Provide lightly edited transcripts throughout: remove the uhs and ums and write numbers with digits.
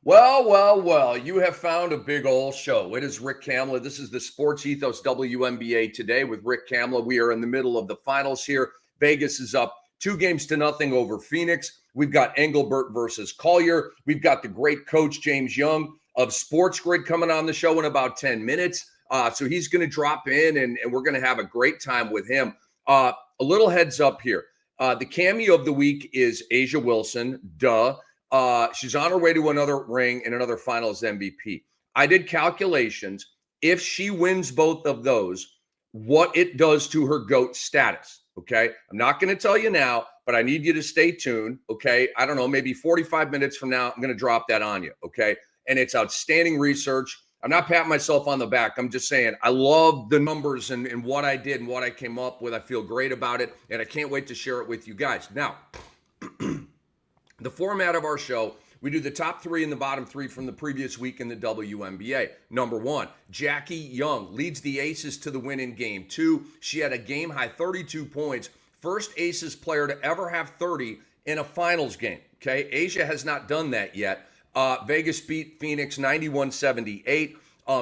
Well, you have found a big old show. It is Rick Kamla. This is the Sports Ethos WNBA Today with Rick Kamla. We are in the middle of the finals here. Vegas is up 2-0 over Phoenix. We've got Engelbert versus Collier. We've got the great coach James Young of Sports Grid coming on the show in about 10 minutes. So he's going to drop in and we're going to have a great time with him. A little heads up here. The cameo of the week is A'ja Wilson. Duh. She's on her way to another ring and another finals MVP. I did calculations. If she wins both of those, what it does to her GOAT status. Okay. I'm not going to tell you now, but I need you to stay tuned. Okay. I don't know, maybe 45 minutes from now, I'm going to drop that on you. Okay. And it's outstanding research. I'm not patting myself on the back. I'm just saying I love the numbers and what I did and what I came up with. I feel great about it. And I can't wait to share it with you guys. Now, the format of our show, we do the top three and the bottom three from the previous week in the WNBA. Number one, Jackie Young leads the Aces to the win in Game 2. She had a game-high 32 points. First Aces player to ever have 30 in a finals game. Okay, A'ja has not done that yet. Vegas beat Phoenix 91-78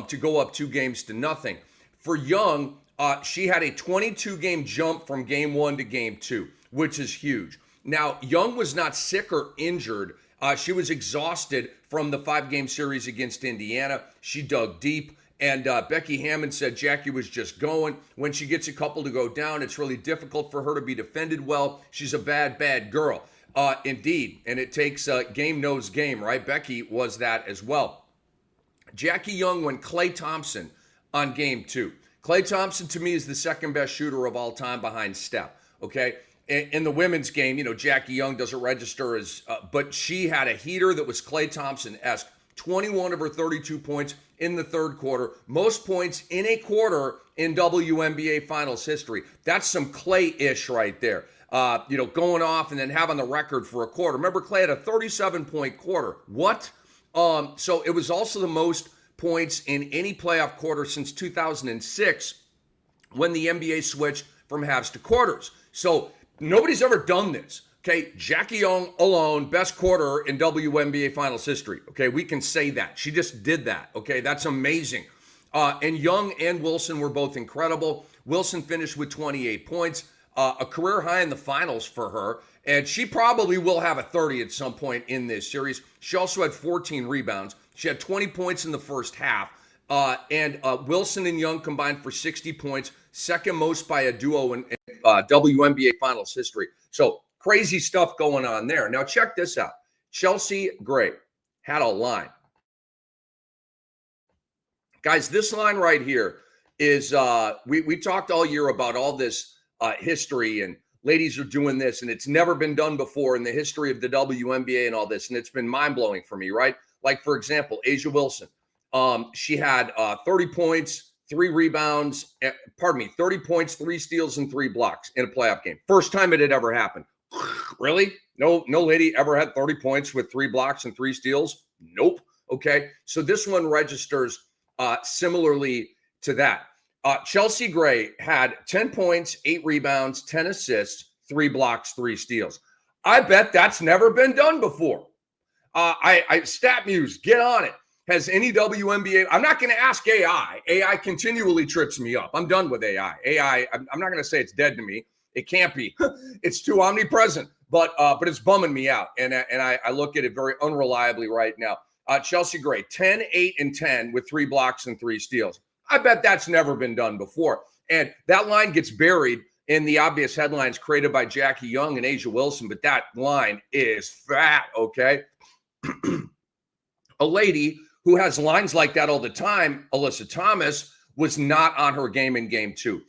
to go up 2-0. For Young, she had a 22-game jump from Game 1 to Game 2, which is huge. Now, Young was not sick or injured. She was exhausted from the 5-game series against Indiana. She dug deep, and Becky Hammond said Jackie was just going. When she gets a couple to go down, it's really difficult for her to be defended well. She's a bad, bad girl. Indeed, and it takes game knows game, right? Becky was that as well. Jackie Young went Klay Thompson on Game 2. Klay Thompson, to me, is the second best shooter of all time behind Steph, okay? In the women's game, Jackie Young doesn't register as, but she had a heater that was Klay Thompson-esque. 21 of her 32 points in the third quarter. Most points in a quarter in WNBA Finals history. That's some Klay-ish right there. Going off and then having the record for a quarter. Remember, Klay had a 37-point quarter. What? So it was also the most points in any playoff quarter since 2006 when the NBA switched from halves to quarters. So nobody's ever done this. Okay, Jackie Young alone, best quarter in WNBA Finals history. Okay, we can say that. She just did that. Okay, that's amazing. And Young and Wilson were both incredible. Wilson finished with 28 points, a career high in the finals for her. And she probably will have a 30 at some point in this series. She also had 14 rebounds. She had 20 points in the first half. And Wilson and Young combined for 60 points, second most by a duo in WNBA Finals history. So crazy stuff going on there. Now check this out. Chelsea Gray had a line. Guys, this line right here is, we talked all year about all this history and ladies are doing this, and it's never been done before in the history of the WNBA and all this, and it's been mind-blowing for me, right? Like, for example, A'ja Wilson. She had 30 points, 3 rebounds, 30 points, 3 steals, and 3 blocks in a playoff game. First time it had ever happened. Really? No lady ever had 30 points with 3 blocks and 3 steals? Nope. Okay. So this one registers similarly to that. Chelsea Gray had 10 points, 8 rebounds, 10 assists, 3 blocks, 3 steals. I bet that's never been done before. StatMuse, get on it. Has any WNBA, I'm not going to ask AI. AI continually trips me up. I'm done with AI. I'm not going to say it's dead to me. It can't be. It's too omnipresent, but it's bumming me out. And I look at it very unreliably right now. Chelsea Gray, 10, 8, and 10 with 3 blocks and 3 steals. I bet that's never been done before. And that line gets buried in the obvious headlines created by Jackie Young and A'ja Wilson, but that line is fat, okay? A lady who has lines like that all the time, Alyssa Thomas, was not on her game in Game 2.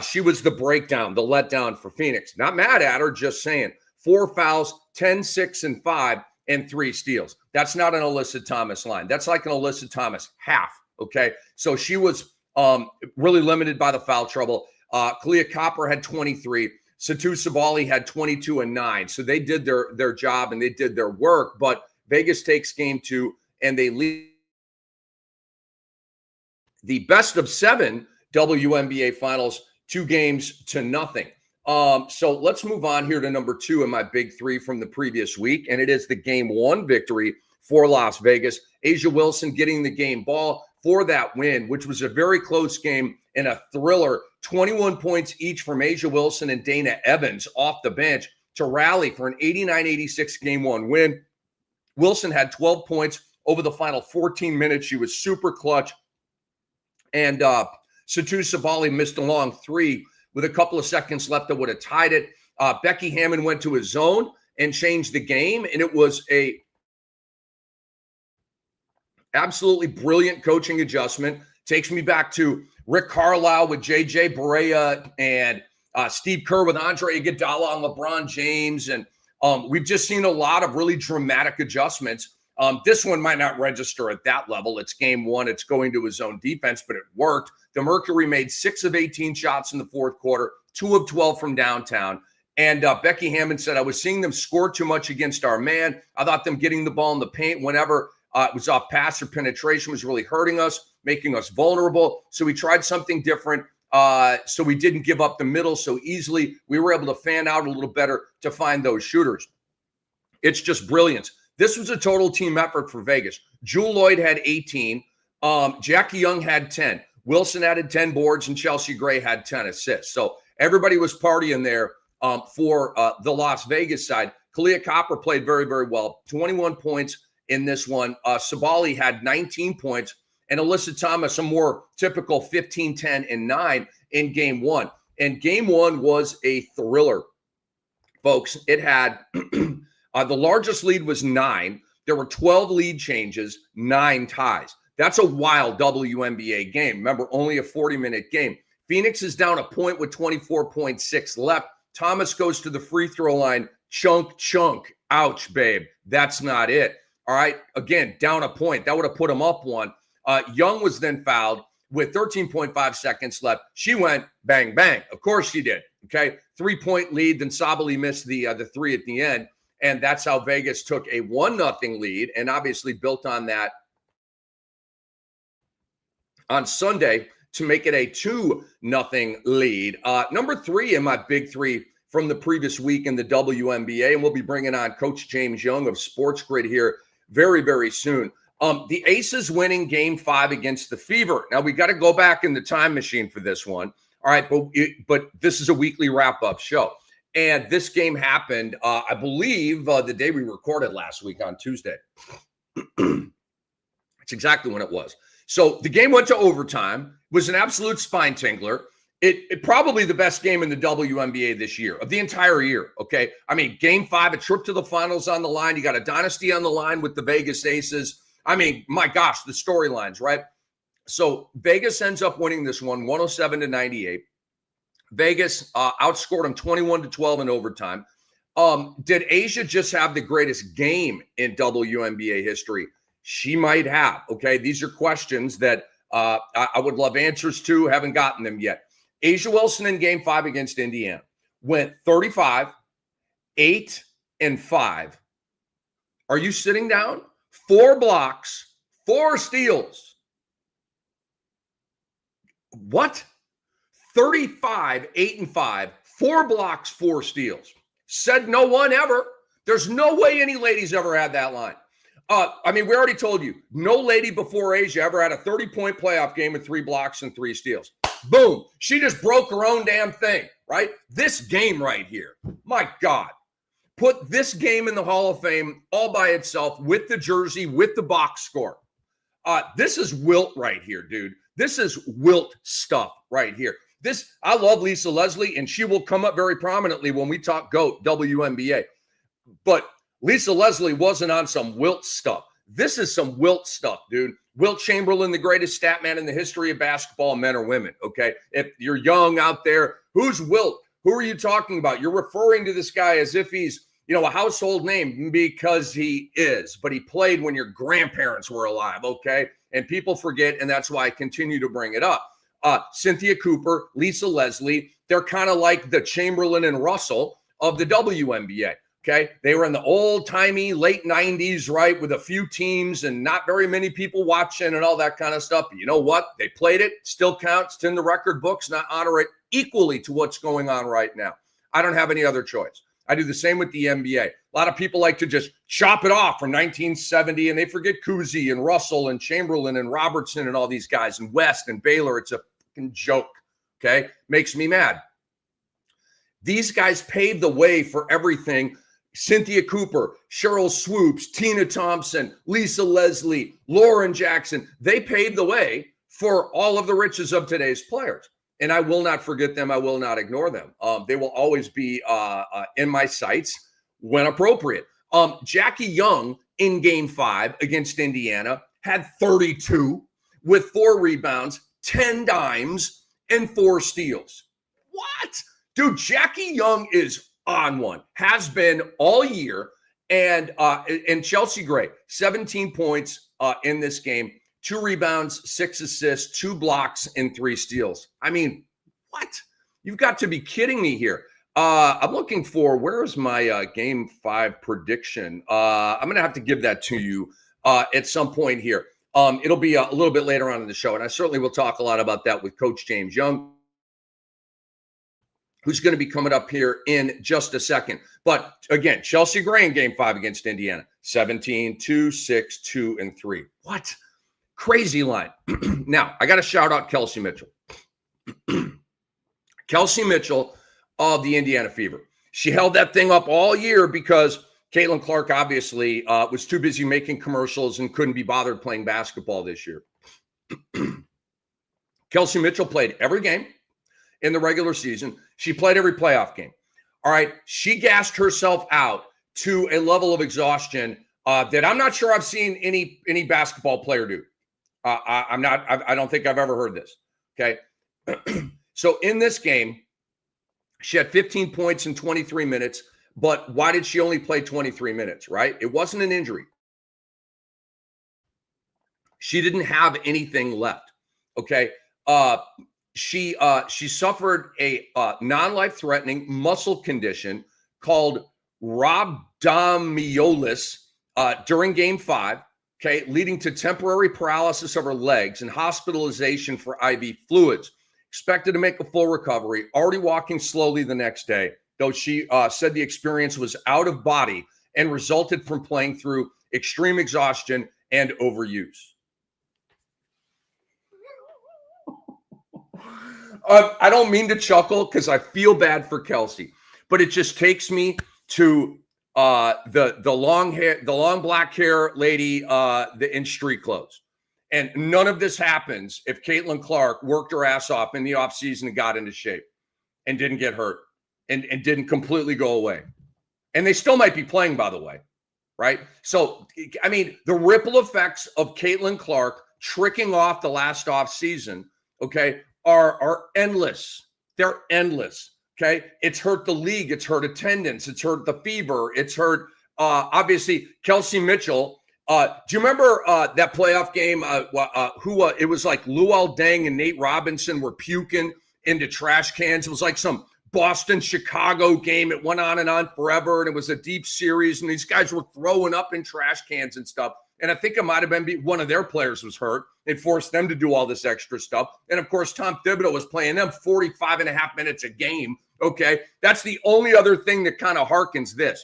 She was the breakdown, the letdown for Phoenix. Not mad at her, just saying. 4 fouls, 10, 6, and 5, and 3 steals. That's not an Alyssa Thomas line. That's like an Alyssa Thomas half, okay? So she was really limited by the foul trouble. Kalia Copper had 23. Satu Sabali had 22 and 9. So they did their job and they did their work. But Vegas takes Game 2 and they lead the best of 7 WNBA Finals 2-0. So let's move on here to number 2 in my big 3 from the previous week. And it is the Game 1 victory for Las Vegas. A'ja Wilson getting the game ball for that win, which was a very close game and a thriller. 21 points each from A'ja Wilson and Dana Evans off the bench to rally for an 89-86 game one win. Wilson had 12 points over the final 14 minutes. She was super clutch. And Satu Sabali missed a long three with a couple of seconds left that would have tied it. Becky Hammon went to his zone and changed the game, and it was a absolutely brilliant coaching adjustment. Takes me back to Rick Carlisle with J.J. Barea and Steve Kerr with Andre Iguodala and LeBron James. And we've just seen a lot of really dramatic adjustments. This one might not register at that level. It's game one. It's going to his own defense, but it worked. The Mercury made 6 of 18 shots in the fourth quarter, 2 of 12 from downtown. And Becky Hammon said, I was seeing them score too much against our man. I thought them getting the ball in the paint whenever it was off pass or penetration was really hurting us, making us vulnerable. So we tried something different. So we didn't give up the middle so easily. We were able to fan out a little better to find those shooters. It's just brilliant. This was a total team effort for Vegas. Jewel Lloyd had 18. Jackie Young had 10. Wilson added 10 boards, and Chelsea Gray had 10 assists. So everybody was partying there for the Las Vegas side. Kalia Copper played very, very well. 21 points in this one. Sabali had 19 points. And Alyssa Thomas, a more typical 15, 10, and 9 in game one. And game one was a thriller, folks. It had the largest lead was 9. There were 12 lead changes, 9 ties. That's a wild WNBA game. Remember, only a 40-minute game. Phoenix is down a point with 24.6 left. Thomas goes to the free throw line. Chunk. Ouch, babe. That's not it. All right. Again, down a point. That would have put him up one. Young was then fouled with 13.5 seconds left. She went bang, bang. Of course she did. Okay. 3-point lead. Then Sabali missed the 3 at the end. And that's how Vegas took a 1-0 lead and obviously built on that on Sunday to make it a 2-0 lead. Number 3 in my big 3 from the previous week in the WNBA. And we'll be bringing on Coach James Young of Sports Grid here very, very soon. The Aces winning game 5 against the Fever. Now, we got to go back in the time machine for this one. All right, but this is a weekly wrap-up show. And this game happened, I believe, the day we recorded last week on Tuesday. That's exactly when it was. So the game went to overtime. It was an absolute spine tingler. It probably the best game in the WNBA this year, of the entire year, okay? I mean, game 5, a trip to the finals on the line. You got a dynasty on the line with the Vegas Aces. I mean, my gosh, the storylines, right? So Vegas ends up winning this one, 107-98. Vegas outscored them 21-12 in overtime. Did A'ja just have the greatest game in WNBA history? She might have, okay? These are questions that I would love answers to. Haven't gotten them yet. A'ja Wilson in game 5 against Indiana went 35, 8, and 5. Are you sitting down? 4 blocks, 4 steals. What? 35, 8, and 5, 4 blocks, 4 steals. Said no one ever. There's no way any ladies ever had that line. I mean, we already told you, no lady before A'ja ever had a 30-point playoff game with 3 blocks and 3 steals. Boom. She just broke her own damn thing, right? This game right here, my God. Put this game in the Hall of Fame all by itself with the jersey, with the box score. This is Wilt right here, dude. This is Wilt stuff right here. I love Lisa Leslie, and she will come up very prominently when we talk GOAT, WNBA. But Lisa Leslie wasn't on some Wilt stuff. This is some Wilt stuff, dude. Wilt Chamberlain, the greatest stat man in the history of basketball, men or women, okay? If you're young out there, who's Wilt? Who are you talking about? You're referring to this guy as if he's, a household name, because he is. But he played when your grandparents were alive, okay? And people forget, and that's why I continue to bring it up. Cynthia Cooper, Lisa Leslie, they're kind of like the Chamberlain and Russell of the WNBA. Okay, they were in the old-timey late 90s, right, with a few teams and not very many people watching and all that kind of stuff. But you know what? They played it, still counts, it's in the record books, and I honor it equally to what's going on right now. I don't have any other choice. I do the same with the NBA. A lot of people like to just chop it off from 1970, and they forget Cousy and Russell and Chamberlain and Robertson and all these guys, and West and Baylor. It's a fucking joke, okay? Makes me mad. These guys paved the way for everything. Cynthia Cooper, Cheryl Swoops, Tina Thompson, Lisa Leslie, Lauren Jackson. They paved the way for all of the riches of today's players. And I will not forget them. I will not ignore them. They will always be in my sights when appropriate. Jackie Young in Game 5 against Indiana had 32 with 4 rebounds, 10 dimes, and 4 steals. What? Dude, Jackie Young is on one, has been all year. And Chelsea Gray, 17 points in this game, 2 rebounds, 6 assists, 2 blocks, and 3 steals. I mean, what? You've got to be kidding me here. I'm looking for, where is my Game 5 prediction? I'm going to have to give that to you at some point here. It'll be a little bit later on in the show, and I certainly will talk a lot about that with Coach James Young, who's going to be coming up here in just a second. But again, Chelsea Gray in Game 5 against Indiana, 17, 2, 6, 2, and 3. What? Crazy line. Now, I got to shout out Kelsey Mitchell. Kelsey Mitchell of the Indiana Fever. She held that thing up all year because Caitlin Clark obviously was too busy making commercials and couldn't be bothered playing basketball this year. Kelsey Mitchell played every game in the regular season. She played every playoff game. All right. She gassed herself out to a level of exhaustion that I'm not sure I've seen any basketball player do. I don't think I've ever heard this. Okay. So in this game, she had 15 points in 23 minutes, but why did she only play 23 minutes, right? It wasn't an injury. She didn't have anything left. Okay. She suffered a non-life-threatening muscle condition called rhabdomyolysis during Game 5, okay, leading to temporary paralysis of her legs and hospitalization for IV fluids. Expected to make a full recovery, already walking slowly the next day, though she said the experience was out of body and resulted from playing through extreme exhaustion and overuse. I don't mean to chuckle because I feel bad for Kelsey, but it just takes me to the long black hair lady in street clothes. And none of this happens if Caitlin Clark worked her ass off in the offseason and got into shape and didn't get hurt and didn't completely go away. And they still might be playing, by the way, right? So, I mean, the ripple effects of Caitlin Clark tricking off the last offseason, okay, are endless. They're endless, okay? It's hurt the league. It's hurt attendance. It's hurt the Fever. It's hurt, obviously, Kelsey Mitchell. Do you remember that playoff game? It was like Luol Deng and Nate Robinson were puking into trash cans. It was like some Boston-Chicago game. It went on and on forever, and it was a deep series, and these guys were throwing up in trash cans and stuff. And I think it might have been one of their players was hurt. It forced them to do all this extra stuff. And, of course, Tom Thibodeau was playing them 45 and a half minutes a game, okay? That's the only other thing that kind of harkens this.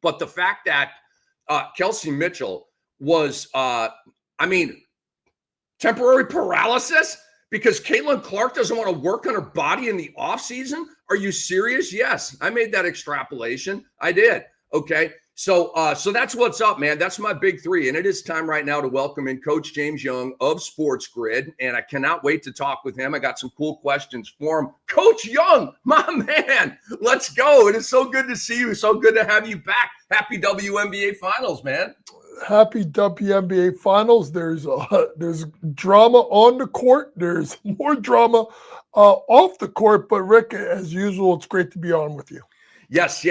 But the fact that Kelsey Mitchell was, temporary paralysis because Caitlin Clark doesn't want to work on her body in the offseason? Are you serious? Yes, I made that extrapolation. I did. Okay. So that's what's up, man. That's my big 3. And it is time right now to welcome in Coach James Young of Sports Grid. And I cannot wait to talk with him. I got some cool questions for him. Coach Young, my man, let's go. It is so good to see you. So good to have you back. Happy WNBA Finals, man. Happy WNBA Finals. There's drama on the court. There's more drama off the court. But Rick, as usual, it's great to be on with you. Yes.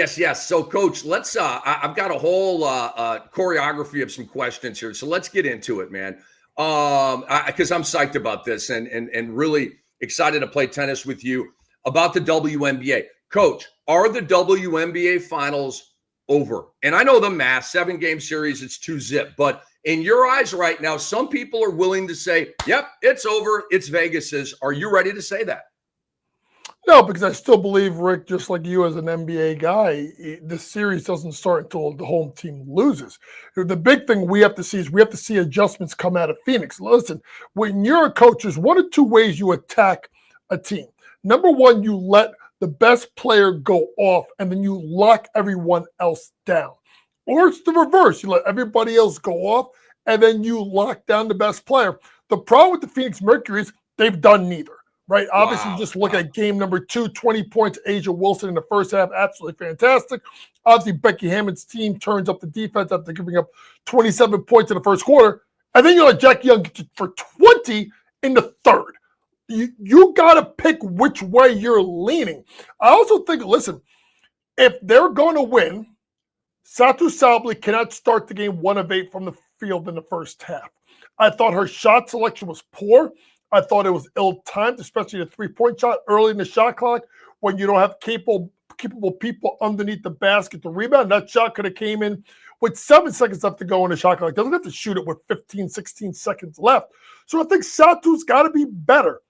So, Coach, let's. I've got a whole choreography of some questions here, so let's get into it, man. Because I'm psyched about this and really excited to play tennis with you about the WNBA. Coach, are the WNBA Finals over? And I know the math, 7-game series, it's 2-zip. But in your eyes right now, some people are willing to say, "Yep, it's over. It's Vegas's." Are you ready to say that? No, because I still believe, Rick, just like you as an NBA guy, the series doesn't start until the home team loses. The big thing we have to see is we have to see adjustments come out of Phoenix. Listen, when you're a coach, there's one or two ways you attack a team. Number one, you let the best player go off, and then you lock everyone else down. Or it's the reverse. You let everybody else go off, and then you lock down the best player. The problem with the Phoenix Mercury is they've done neither. Right. Obviously, just look at game number 2, 20 points, Asia Wilson in the first half. Absolutely fantastic. Obviously, Becky Hammond's team turns up the defense after giving up 27 points in the first quarter. And then you let Jackie Young get you for 20 in the third. You got to pick which way you're leaning. I also think, listen, if they're going to win, Satu Sabli cannot start the game 1 of 8 from the field in the first half. I thought her shot selection was poor. I thought it was ill-timed, especially the three-point shot early in the shot clock when you don't have capable people underneath the basket to rebound. That shot could have came in with 7 seconds left to go in the shot clock. Doesn't have to shoot it with 15, 16 seconds left. So I think Satu's got to be better.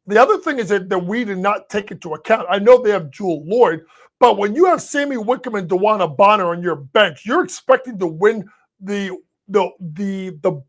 The other thing is that we did not take into account. I know they have Jewel Lloyd, but when you have Sammy Wickham and DeWanna Bonner on your bench, you're expecting to win the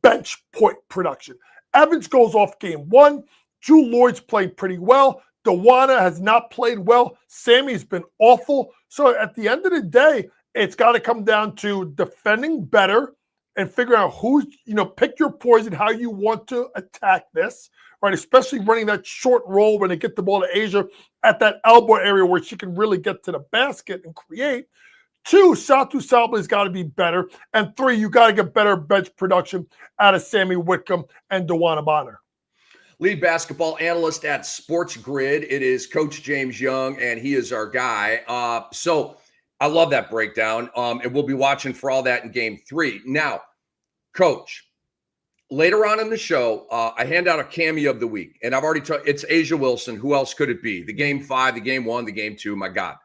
bench point production. Evans goes off game 1. Jewel Lloyd's played pretty well. DeWanna has not played well. Sammy's been awful. So at the end of the day, it's got to come down to defending better and figuring out pick your poison, how you want to attack this, right? Especially running that short roll when they get the ball to Asia at that elbow area where she can really get to the basket and create. 2, Satu Sabli's got to be better. And 3, you got to get better bench production out of Sammy Whitcomb and DeWanna Bonner. Lead basketball analyst at Sports Grid. It is Coach James Young, and he is our guy. So I love that breakdown, and we'll be watching for all that in Game 3. Now, Coach, later on in the show, I hand out a cameo of the week, and I've already talked. It's Asia Wilson. Who else could it be? The Game 5, the Game 1, the Game 2. My God.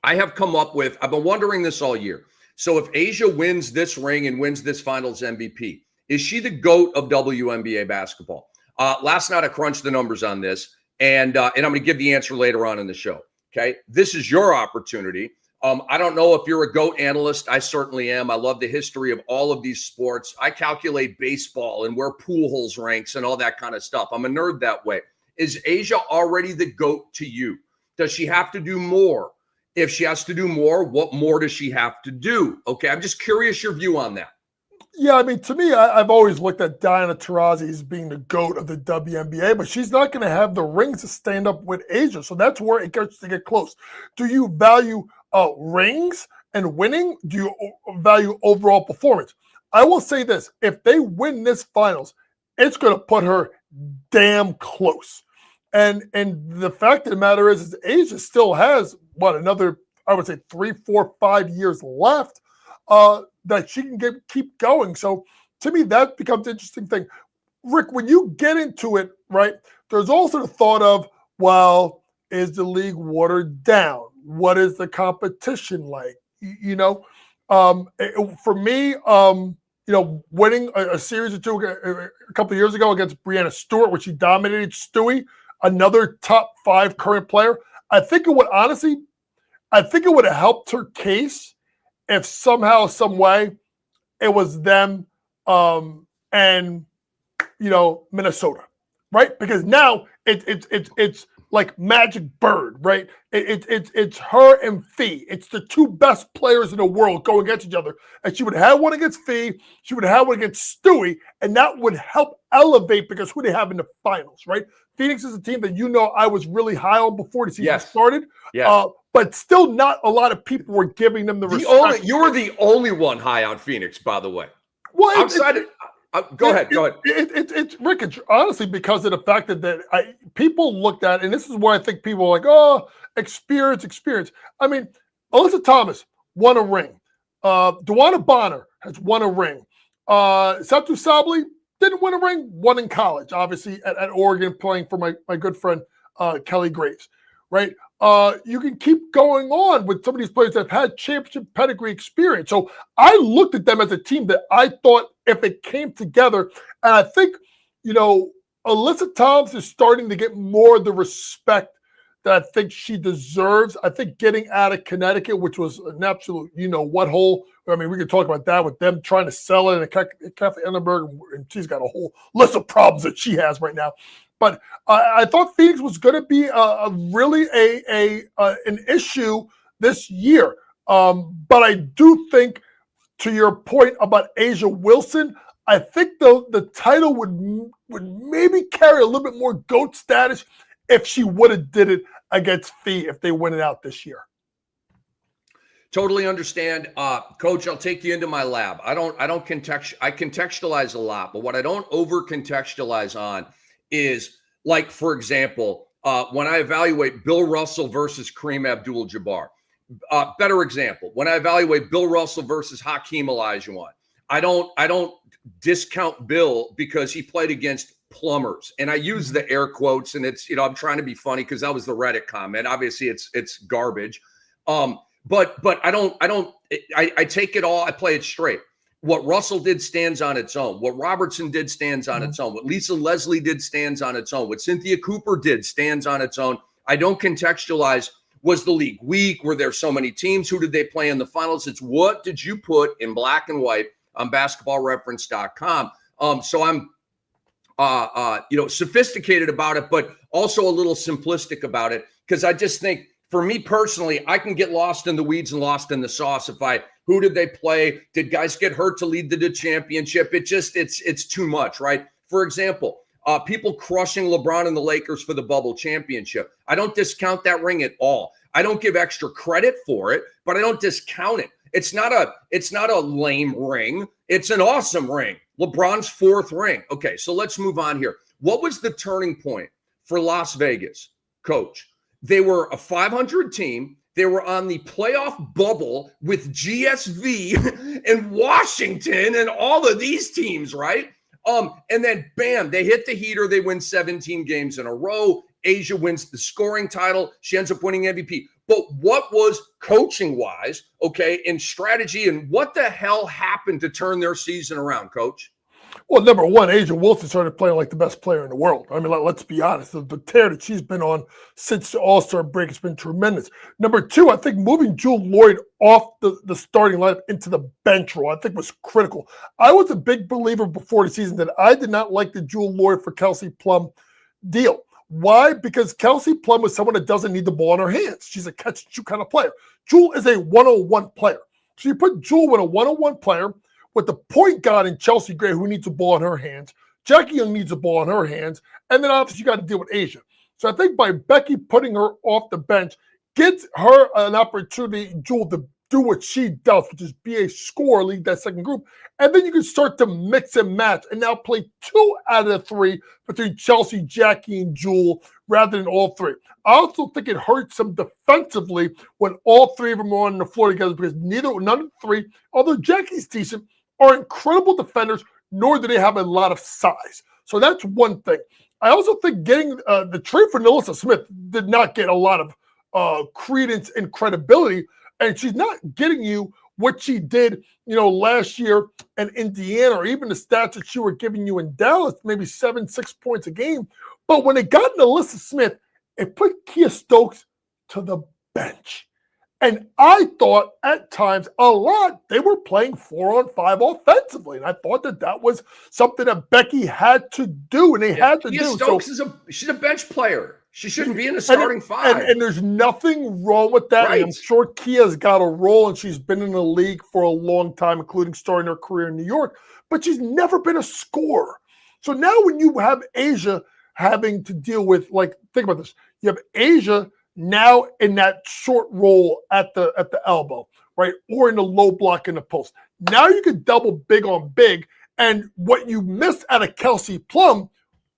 I have come up with, I've been wondering this all year. So if Asia wins this ring and wins this finals MVP, is she the GOAT of WNBA basketball? Last night I crunched the numbers on this, and I'm going to give the answer later on in the show. Okay, this is your opportunity. I don't know if you're a GOAT analyst. I certainly am. I love the history of all of these sports. I calculate baseball and where Pujols ranks and all that kind of stuff. I'm a nerd that way. Is Asia already the GOAT to you? Does she have to do more? If she has to do more, what more does she have to do? Okay, I'm just curious your view on that. Yeah, I mean, to me, I've always looked at Diana Taurasi as being the GOAT of the WNBA, but she's not going to have the rings to stand up with Asia. So that's where it gets to get close. Do you value rings and winning? Do you value overall performance? I will say this. If they win this finals, it's going to put her damn close. And the fact of the matter is Asia still has, another, I would say 3, 4, 5 years left that she can keep going. So to me, that becomes an interesting thing. Rick, when you get into it, right, there's also the thought of, well, is the league watered down? What is the competition like? For me, winning a series or two a couple of years ago against Breanna Stewart, which she dominated Stewie, another top 5 current player. I think it would have helped her case if somehow, some way, it was them and Minnesota, right? Because now it's like Magic Bird, right? It's her and Fee. It's the 2 best players in the world going against each other. And she would have one against Fee. She would have one against Stewie, and that would help elevate because who they have in the finals, right? Phoenix is a team that I was really high on before the season started. Yes. But still not a lot of people were giving them the respect. You were the only one high on Phoenix, by the way. Well, go ahead. It's Rick, it's honestly because of the fact that people looked at, and this is where I think people are like, oh, experience. I mean, Alyssa Thomas won a ring. DeWanna Bonner has won a ring. Satu Sabli didn't win a ring, won in college, obviously, at Oregon, playing for my good friend Kelly Graves, right? You can keep going on with some of these players that have had championship pedigree experience. So I looked at them as a team that I thought if it came together, and I think, Alyssa Thomas is starting to get more of the respect that I think she deserves. I think getting out of Connecticut, which was an absolute, what hole. I mean, we could talk about that with them trying to sell it and Kathy Endenberg, and she's got a whole list of problems that she has right now. But I thought Phoenix was going to be really an issue this year. But I do think, to your point about Asia Wilson, I think the title would maybe carry a little bit more GOAT status if she would have did it against Fee if they win it out this year. Totally understand. Coach, I'll take you into my lab. I contextualize a lot, but what I don't over contextualize on is, like, for example, when I evaluate Bill Russell versus Kareem Abdul-Jabbar. Better example, when I evaluate Bill Russell versus Hakeem Olajuwon, I don't discount Bill because he played against plumbers, and I use the air quotes, and it's, I'm trying to be funny because that was the Reddit comment. Obviously, it's garbage. But I take it all. I play it straight. What Russell did stands on its own. What Robertson did stands on its own. What Lisa Leslie did stands on its own. What Cynthia Cooper did stands on its own. I don't contextualize. Was the league weak? Were there so many teams? Who did they play in the finals? It's what did you put in black and white on basketballreference.com. So I'm, sophisticated about it, but also a little simplistic about it, because I just think, for me personally, I can get lost in the weeds and lost in the sauce who did they play? Did guys get hurt to lead to the championship? It's too much, right? For example, people crushing LeBron and the Lakers for the bubble championship. I don't discount that ring at all. I don't give extra credit for it, but I don't discount it. It's not a lame ring. It's an awesome ring. LeBron's fourth ring. Okay, so let's move on here. What was the turning point for Las Vegas, Coach? They were a 500 team. They were on the playoff bubble with GSV and Washington and all of these teams, right? And then, bam, they hit the heater. They win 17 games in a row. Asia wins the scoring title. She ends up winning MVP. But what was coaching-wise, okay, and strategy, and what the hell happened to turn their season around, Coach? Well, number one, Asia Wilson started playing like the best player in the world. I mean, let's be honest. The tear that she's been on since the All-Star break has been tremendous. Number two, I think moving Jewel Lloyd off the starting lineup into the bench role, I think was critical. I was a big believer before the season that I did not like the Jewel Lloyd for Kelsey Plum deal. Why? Because Kelsey Plum was someone that doesn't need the ball in her hands. She's a catch-and-shoot kind of player. Jewel is a one-on-one player. So you put Jewel with a one-on-one player with the point guard in Chelsea Gray, who needs a ball in her hands. Jackie Young needs a ball in her hands. And then obviously you got to deal with Asia. So I think by Becky putting her off the bench, gives her an opportunity, Jewel, to do what she does, which is be a scorer, lead that second group. And then you can start to mix and match and now play 2 out of the 3 between Chelsea, Jackie, and Jewel rather than all 3. I also think it hurts them defensively when all 3 of them are on the floor together, because none of the 3, although Jackie's decent, are incredible defenders, nor do they have a lot of size. So that's one thing. I also think getting the trade for Nalissa Smith did not get a lot of credence and credibility, and she's not getting you what she did, last year in Indiana, or even the stats that she were giving you in Dallas, maybe 7-6 points a game. But when it got Nalissa Smith, it put Kia Stokes to the bench. And I thought at times a lot they were playing 4-on-5 offensively. And I thought that was something that Becky had to do, and they had to Kia do. Stokes she's a bench player. She shouldn't be in the starting 5. And there's nothing wrong with that. Right. I'm sure Kia's got a role, and she's been in the league for a long time, including starting her career in New York. But she's never been a scorer. So now when you have Asia having to deal with, think about this. You have Asia now in that short roll at the elbow, right? Or in the low block in the post. Now you can double big on big. And what you missed out of Kelsey Plum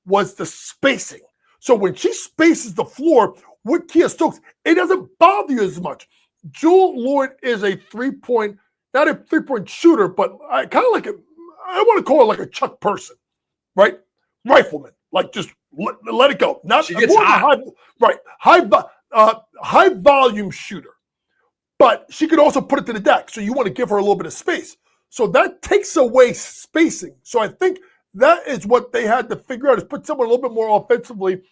was the spacing. So when she spaces the floor with Kia Stokes, it doesn't bother you as much. Jewel Lloyd is a not a three-point shooter, but I kind of I want to call her like a Chuck Person, right? Rifleman, just let it go. Not she gets hot. High volume shooter, but she could also put it to the deck. So you want to give her a little bit of space. So that takes away spacing. So I think That is what they had to figure out, is put someone a little bit more offensively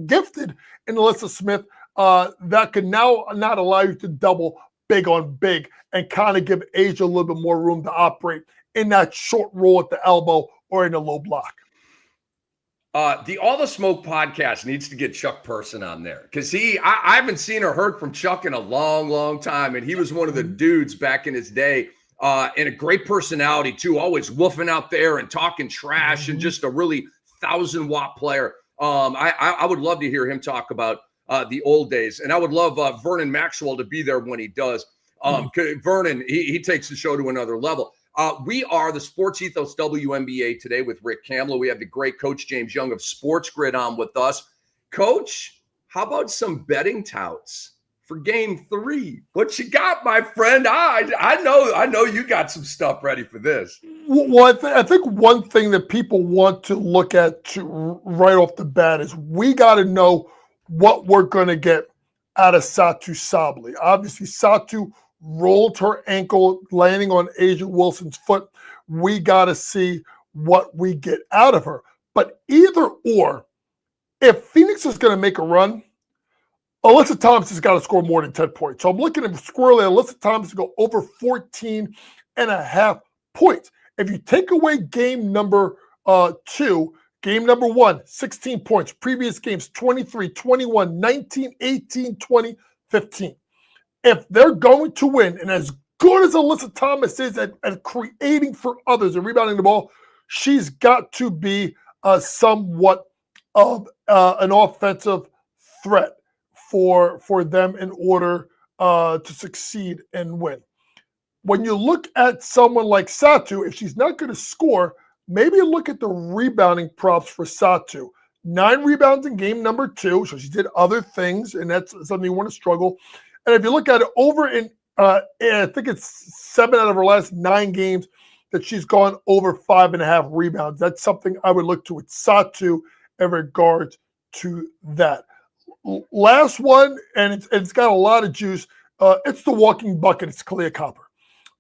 gifted in Alyssa Smith that could now not allow you to double big on big and kind of give Asia a little bit more room to operate in that short roll at the elbow or in a low block. The All the Smoke podcast needs to get Chuck Person on there, because I haven't seen or heard from Chuck in a long, long time. And he was one of the dudes back in his day, and a great personality too, always woofing out there and talking trash and just a really 1,000-watt player. I would love to hear him talk about the old days. And I would love Vernon Maxwell to be there when he does. Vernon, he takes the show to another level. We are the Sports Ethos WNBA today with Rick Kamla. We have the great Coach James Young of Sports Grid on with us. Coach, how about some betting touts for Game 3? What you got, my friend? I know you got some stuff ready for this. Well, I think one thing that people want to look at right off the bat is we got to know what we're going to get out of Satou Sabally. Obviously, Satou rolled her ankle, landing on Asia Wilson's foot. We got to see what we get out of her. But either or, if Phoenix is going to make a run, Alyssa Thomas has got to score more than 10 points. So I'm looking at squarely Alyssa Thomas to go over 14.5 points. If you take away game number 2, game number 1, 16 points. Previous games, 23, 21, 19, 18, 20, 15. If they're going to win, and as good as Alyssa Thomas is at creating for others and rebounding the ball, she's got to be somewhat of an offensive threat for them in order to succeed and win. When you look at someone like Satou, if she's not going to score, maybe look at the rebounding props for Satou. 9 rebounds in game number 2, so she did other things, and that's something you want to struggle. And if you look at it over in, I think it's 7 out of her last 9 games that she's gone over 5.5 rebounds. That's something I would look to with Satou in regards to that. Last one, and it's got a lot of juice. It's the walking bucket. It's Kamla Copper.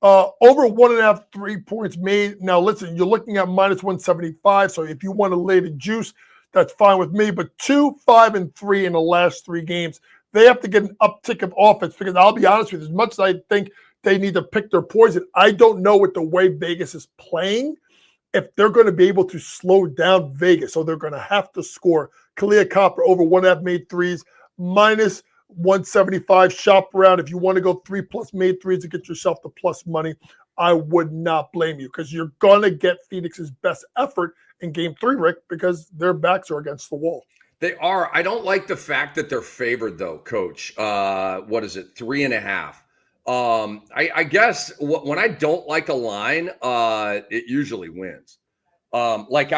Over 1.5 3-points made. Now, listen, you're looking at minus 175. So if you want to lay the juice, that's fine with me. But 2, 5, and 3 in the last 3 games. They have to get an uptick of offense, because I'll be honest with you, as much as I think they need to pick their poison, I don't know with the way Vegas is playing if they're going to be able to slow down Vegas. So they're going to have to score. Kamla Copper over 1.5 made threes, minus 175. Shop around. If you want to go 3+ made threes to get yourself the plus money, I would not blame you, because you're going to get Phoenix's best effort in Game 3, Rick, because their backs are against the wall. They are. I don't like the fact that they're favored, though, Coach. What is it? 3.5. I guess when I don't like a line, it usually wins. Like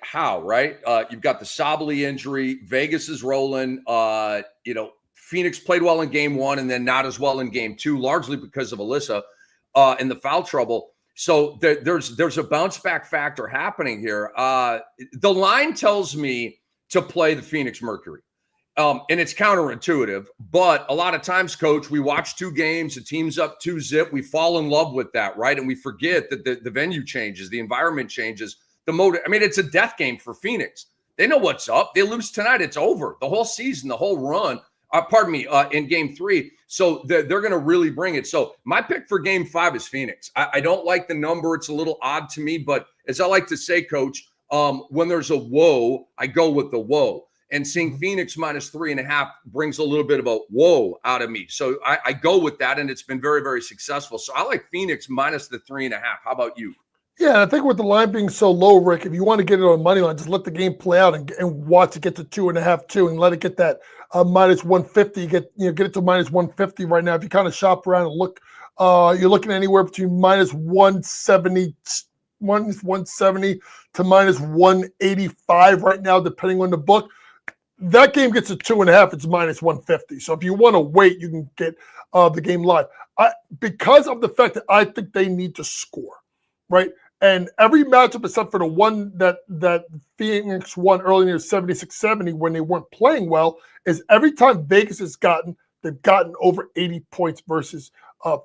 how, right? You've got the Sabally injury. Vegas is rolling. Phoenix played well in game 1 and then not as well in game 2, largely because of Alyssa and the foul trouble. So there's a bounce back factor happening here. The line tells me to play the Phoenix Mercury. And it's counterintuitive, but a lot of times, Coach, we watch 2 games, the team's up 2-zip. We fall in love with that, right? And we forget that the venue changes, the environment changes, the motive. I mean, it's a death game for Phoenix. They know what's up. They lose tonight, it's over. The whole season, the whole run, in game 3. So they're going to really bring it. So my pick for game 5 is Phoenix. I don't like the number. It's a little odd to me, but as I like to say, Coach, when there's a whoa, I go with the whoa. And seeing Phoenix minus 3.5 brings a little bit of a whoa out of me. So I go with that, and it's been very, very successful. So I like Phoenix minus the 3.5. How about you? Yeah, I think with the line being so low, Rick, if you want to get it on money line, just let the game play out and watch it get to 2.5, 2, and let it get that minus 150. Get it to minus 150 right now. If you kind of shop around and look, you're looking anywhere between minus 170 to minus 185 right now, depending on the book. That game gets to 2.5, it's minus 150. So if you want to wait, you can get the game live. Because of the fact that I think they need to score, right? And every matchup except for the one that Phoenix won early in the 76-70 when they weren't playing well is every time Vegas has they've gotten over 80 points versus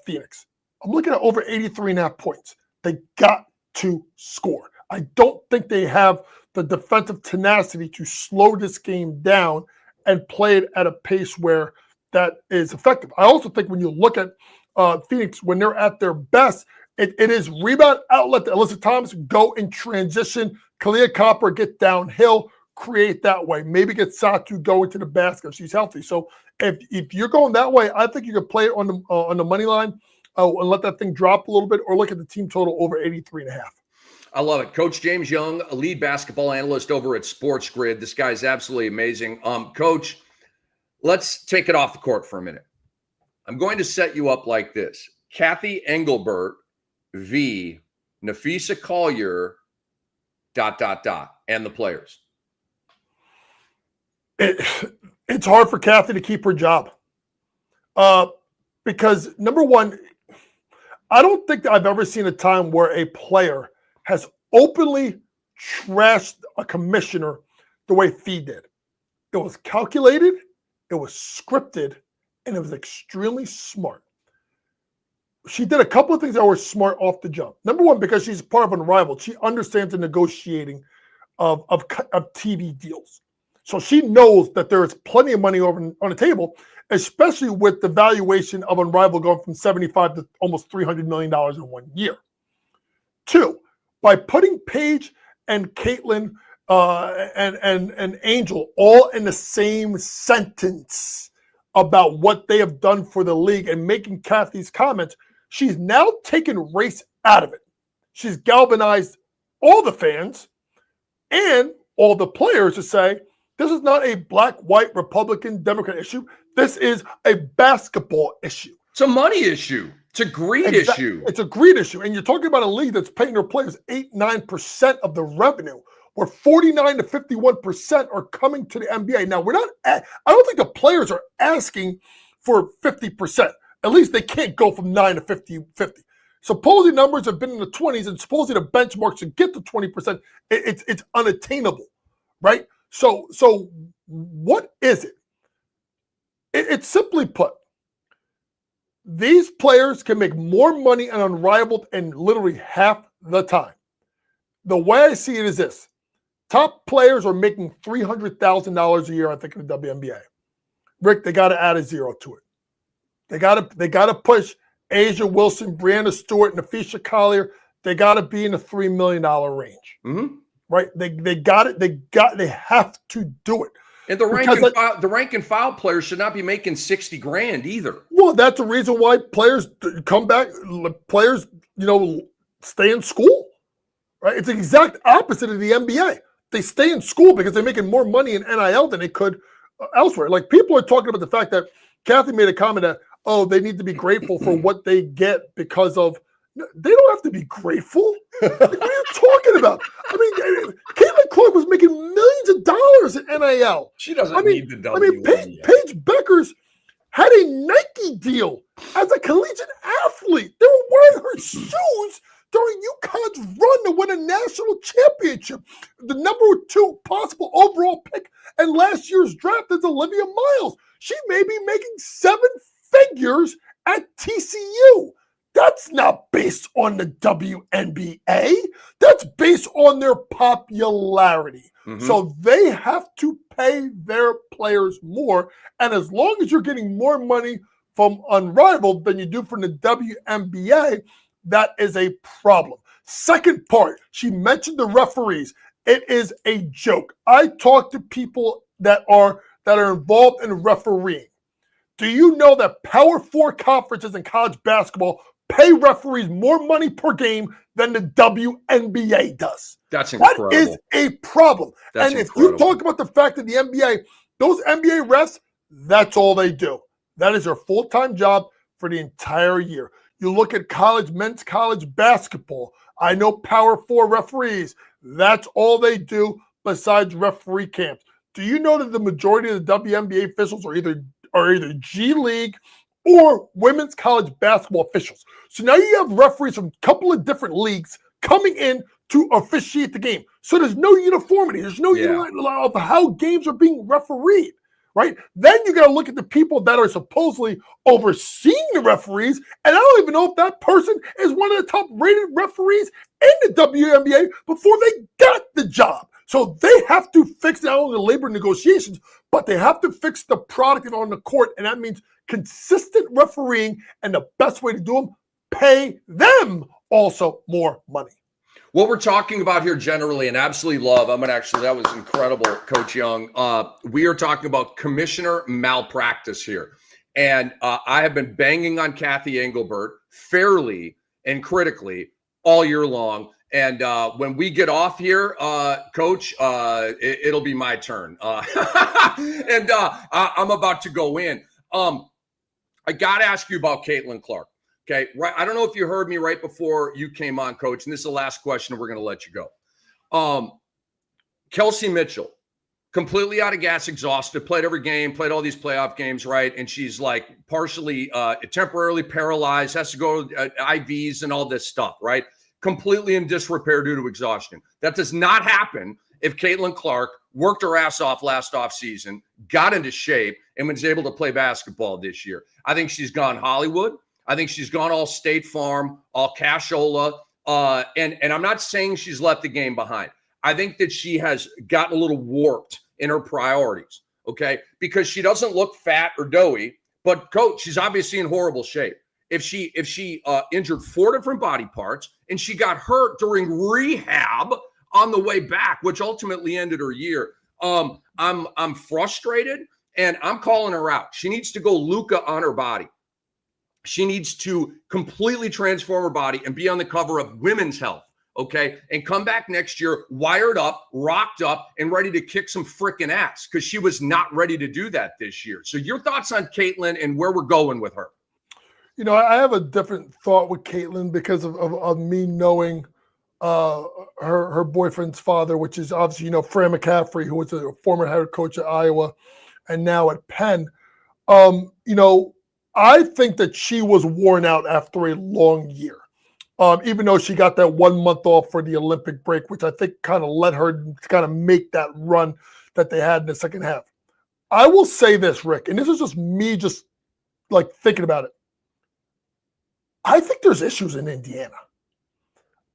Phoenix. I'm looking at over 83.5 points. They got to score. I don't think they have the defensive tenacity to slow this game down and play it at a pace where that is effective. I also think when you look at Phoenix, when they're at their best, it is rebound outlet to Alyssa Thomas, go in transition, Kalia Copper get downhill, create that way. Maybe get Satu go into the basket if she's healthy. So if you're going that way, I think you could play it on the money line and let that thing drop a little bit, or look at the team total over 83.5. I love it. Coach James Young, a lead basketball analyst over at Sports Grid. This guy's absolutely amazing. Coach, let's take it off the court for a minute. I'm going to set you up like this. Kathy Engelbert v. Nafisa Collier, ... and the players. It's hard for Kathy to keep her job. Because, number one, I don't think that I've ever seen a time where a player has openly trashed a commissioner the way Fee did. It was calculated, it was scripted, and it was extremely smart. She did a couple of things that were smart off the jump. Number one, because she's part of Unrivaled, she understands the negotiating of TV deals. So she knows that there is plenty of money over on the table, especially with the valuation of Unrivaled going from $75 to almost $300 million in 1 year. Two, by putting Paige and Caitlin and Angel all in the same sentence about what they have done for the league and making Kathy's comments, she's now taken race out of it. She's galvanized all the fans and all the players to say, this is not a black, white, Republican, Democrat issue. This is a basketball issue. It's a money issue. It's a greed issue. It's a greed issue. And you're talking about a league that's paying their players 8-9% of the revenue, where 49 to 51% are coming to the NBA. Now, I don't think the players are asking for 50%. At least they can't go from 9 to 50. Supposedly numbers have been in the 20s, and supposedly the benchmarks to get to 20%, it's unattainable, right? So what is it? It's simply put, these players can make more money on Unrivaled in literally half the time. The way I see it is this. Top players are making $300,000 a year, I think, in the WNBA. Rick, they got to add a zero to it. They got to push Asia Wilson, Brianna Stewart, Nafisa Collier. They got to be in the $3 million range. Mm-hmm. Right? They have to do it. And the rank and file players should not be making $60,000 either. Well, that's the reason why players come back. Players, stay in school. Right? It's the exact opposite of the NBA. They stay in school because they're making more money in NIL than they could elsewhere. Like, people are talking about the fact that Kathy made a comment that, they need to be grateful for what they get because of. They don't have to be grateful. Like, what are you talking about? I mean, Caitlin Clark was making millions of dollars in NIL. She doesn't need the WNBA. I mean, Paige Beckers had a Nike deal as a collegiate athlete. They were wearing her shoes during UConn's run to win a national championship. The number 2 possible overall pick in last year's draft is Olivia Miles. She may be making 7 figures at TCU. That's not based on the WNBA. That's based on their popularity. Mm-hmm. So they have to pay their players more. And as long as you're getting more money from Unrivaled than you do from the WNBA, that is a problem. Second part, she mentioned the referees. It is a joke. I talk to people that are involved in refereeing. Do you know that Power 4 conferences in college basketball pay referees more money per game than the WNBA does? That's incredible. That is a problem. That's If you talk about the fact that the NBA, those NBA refs, that's all they do. That is their full-time job for the entire year. You look at men's college basketball. I know Power 4 referees. That's all they do besides referee camps. Do you know that the majority of the WNBA officials are either G League or women's college basketball officials? So now you have referees from a couple of different leagues coming in to officiate the game. So there's no uniformity. There's no uniformity of how games are being refereed, right? Then you got to look at the people that are supposedly overseeing the referees, and I don't even know if that person is one of the top rated referees in the WNBA before they got the job. So they have to fix not only the labor negotiations, but they have to fix the product on the court, and that means consistent refereeing, and the best way to do them, pay them also more money. What we're talking about here generally, and absolutely love, that was incredible, Coach Young. We are talking about commissioner malpractice here. And I have been banging on Kathy Engelbert fairly and critically all year long. And when we get off here, Coach, it'll be my turn. And I'm about to go in. I got to ask you about Caitlin Clark. Okay, right. I don't know if you heard me right before you came on, Coach, and this is the last question, and we're going to let you go. Kelsey Mitchell, completely out of gas, exhausted, played every game, played all these playoff games, right? And she's like partially, temporarily paralyzed, has to go to IVs and all this stuff, right? Completely in disrepair due to exhaustion. That does not happen if Caitlin Clark worked her ass off last offseason, got into shape, and was able to play basketball this year. I think she's gone Hollywood. I think she's gone all State Farm, all cashola. And I'm not saying she's left the game behind. I think that she has gotten a little warped in her priorities, okay? Because she doesn't look fat or doughy, but Coach, she's obviously in horrible shape. If she injured 4 different body parts and she got hurt during rehab on the way back, which ultimately ended her year, I'm frustrated and I'm calling her out. She needs to go Luka on her body. She needs to completely transform her body and be on the cover of Women's Health, okay? And come back next year wired up, rocked up, and ready to kick some freaking ass because she was not ready to do that this year. So your thoughts on Caitlin and where we're going with her? You know, I have a different thought with Caitlin because of me knowing her boyfriend's father, which is obviously, Fran McCaffrey, who was a former head coach at Iowa and now at Penn. I think that she was worn out after a long year, even though she got that 1 month off for the Olympic break, which I think kind of let her kind of make that run that they had in the second half. I will say this, Rick, and this is just me just like thinking about it. I think there's issues in Indiana.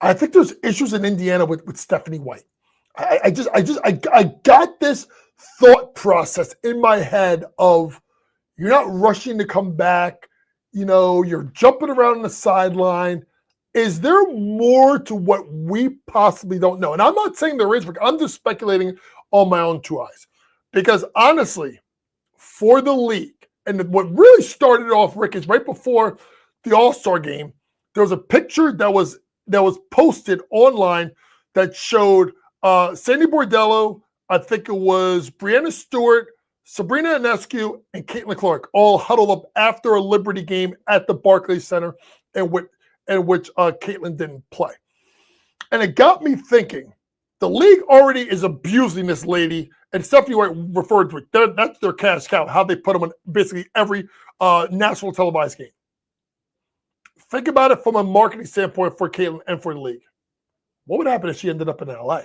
I think there's issues in Indiana with Stephanie White. I got this thought process in my head of, you're not rushing to come back. You're jumping around on the sideline. Is there more to what we possibly don't know? And I'm not saying there is, Rick. I'm just speculating on my own 2 eyes. Because honestly, for the league, and what really started off, Rick, is right before the All-Star game, there was a picture that was posted online that showed Sandy Bordello, I think it was Breanna Stewart, Sabrina Ionescu, and Caitlin Clark all huddled up after a Liberty game at the Barclays Center in which Caitlin didn't play. And it got me thinking, the league already is abusing this lady, and Stephanie White referred to it. That's their cash cow, how they put them on basically every national televised game. Think about it from a marketing standpoint for Caitlin and for the league. What would happen if she ended up in LA?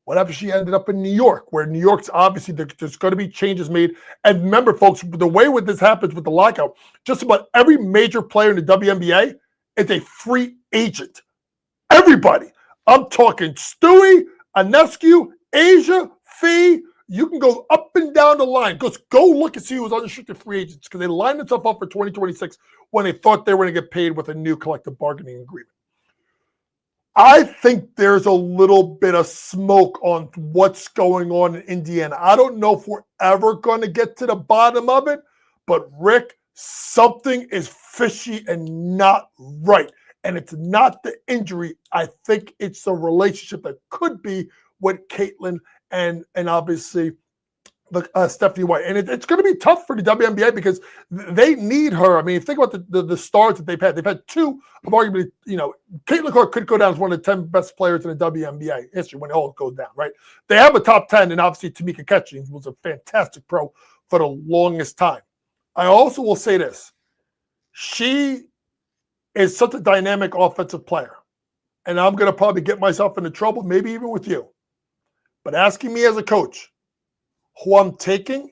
What happens if she ended up in New York, where New York's obviously there's going to be changes made. And remember, folks, the way with this happens with the lockout, just about every major player in the WNBA is a free agent. Everybody. I'm talking Stewie, Ionescu, Asia, Fee. You can go up and down the line. Just go look and see who's unrestricted free agents because they lined themselves up for 2026 when they thought they were going to get paid with a new collective bargaining agreement. I think there's a little bit of smoke on what's going on in Indiana. I don't know if we're ever going to get to the bottom of it, but Rick, something is fishy and not right. And it's not the injury. I think it's a relationship that could be with Caitlin and obviously Stephanie White. And it's going to be tough for the WNBA because they need her. I mean, think about the stars that they've had. They've had 2 of arguably, Caitlin Clark could go down as one of the 10 best players in the WNBA history when it all goes down, right? They have a top 10, and obviously Tamika Catchings was a fantastic pro for the longest time. I also will say this. She is such a dynamic offensive player. And I'm going to probably get myself into trouble, maybe even with you. But asking me as a coach, who I'm taking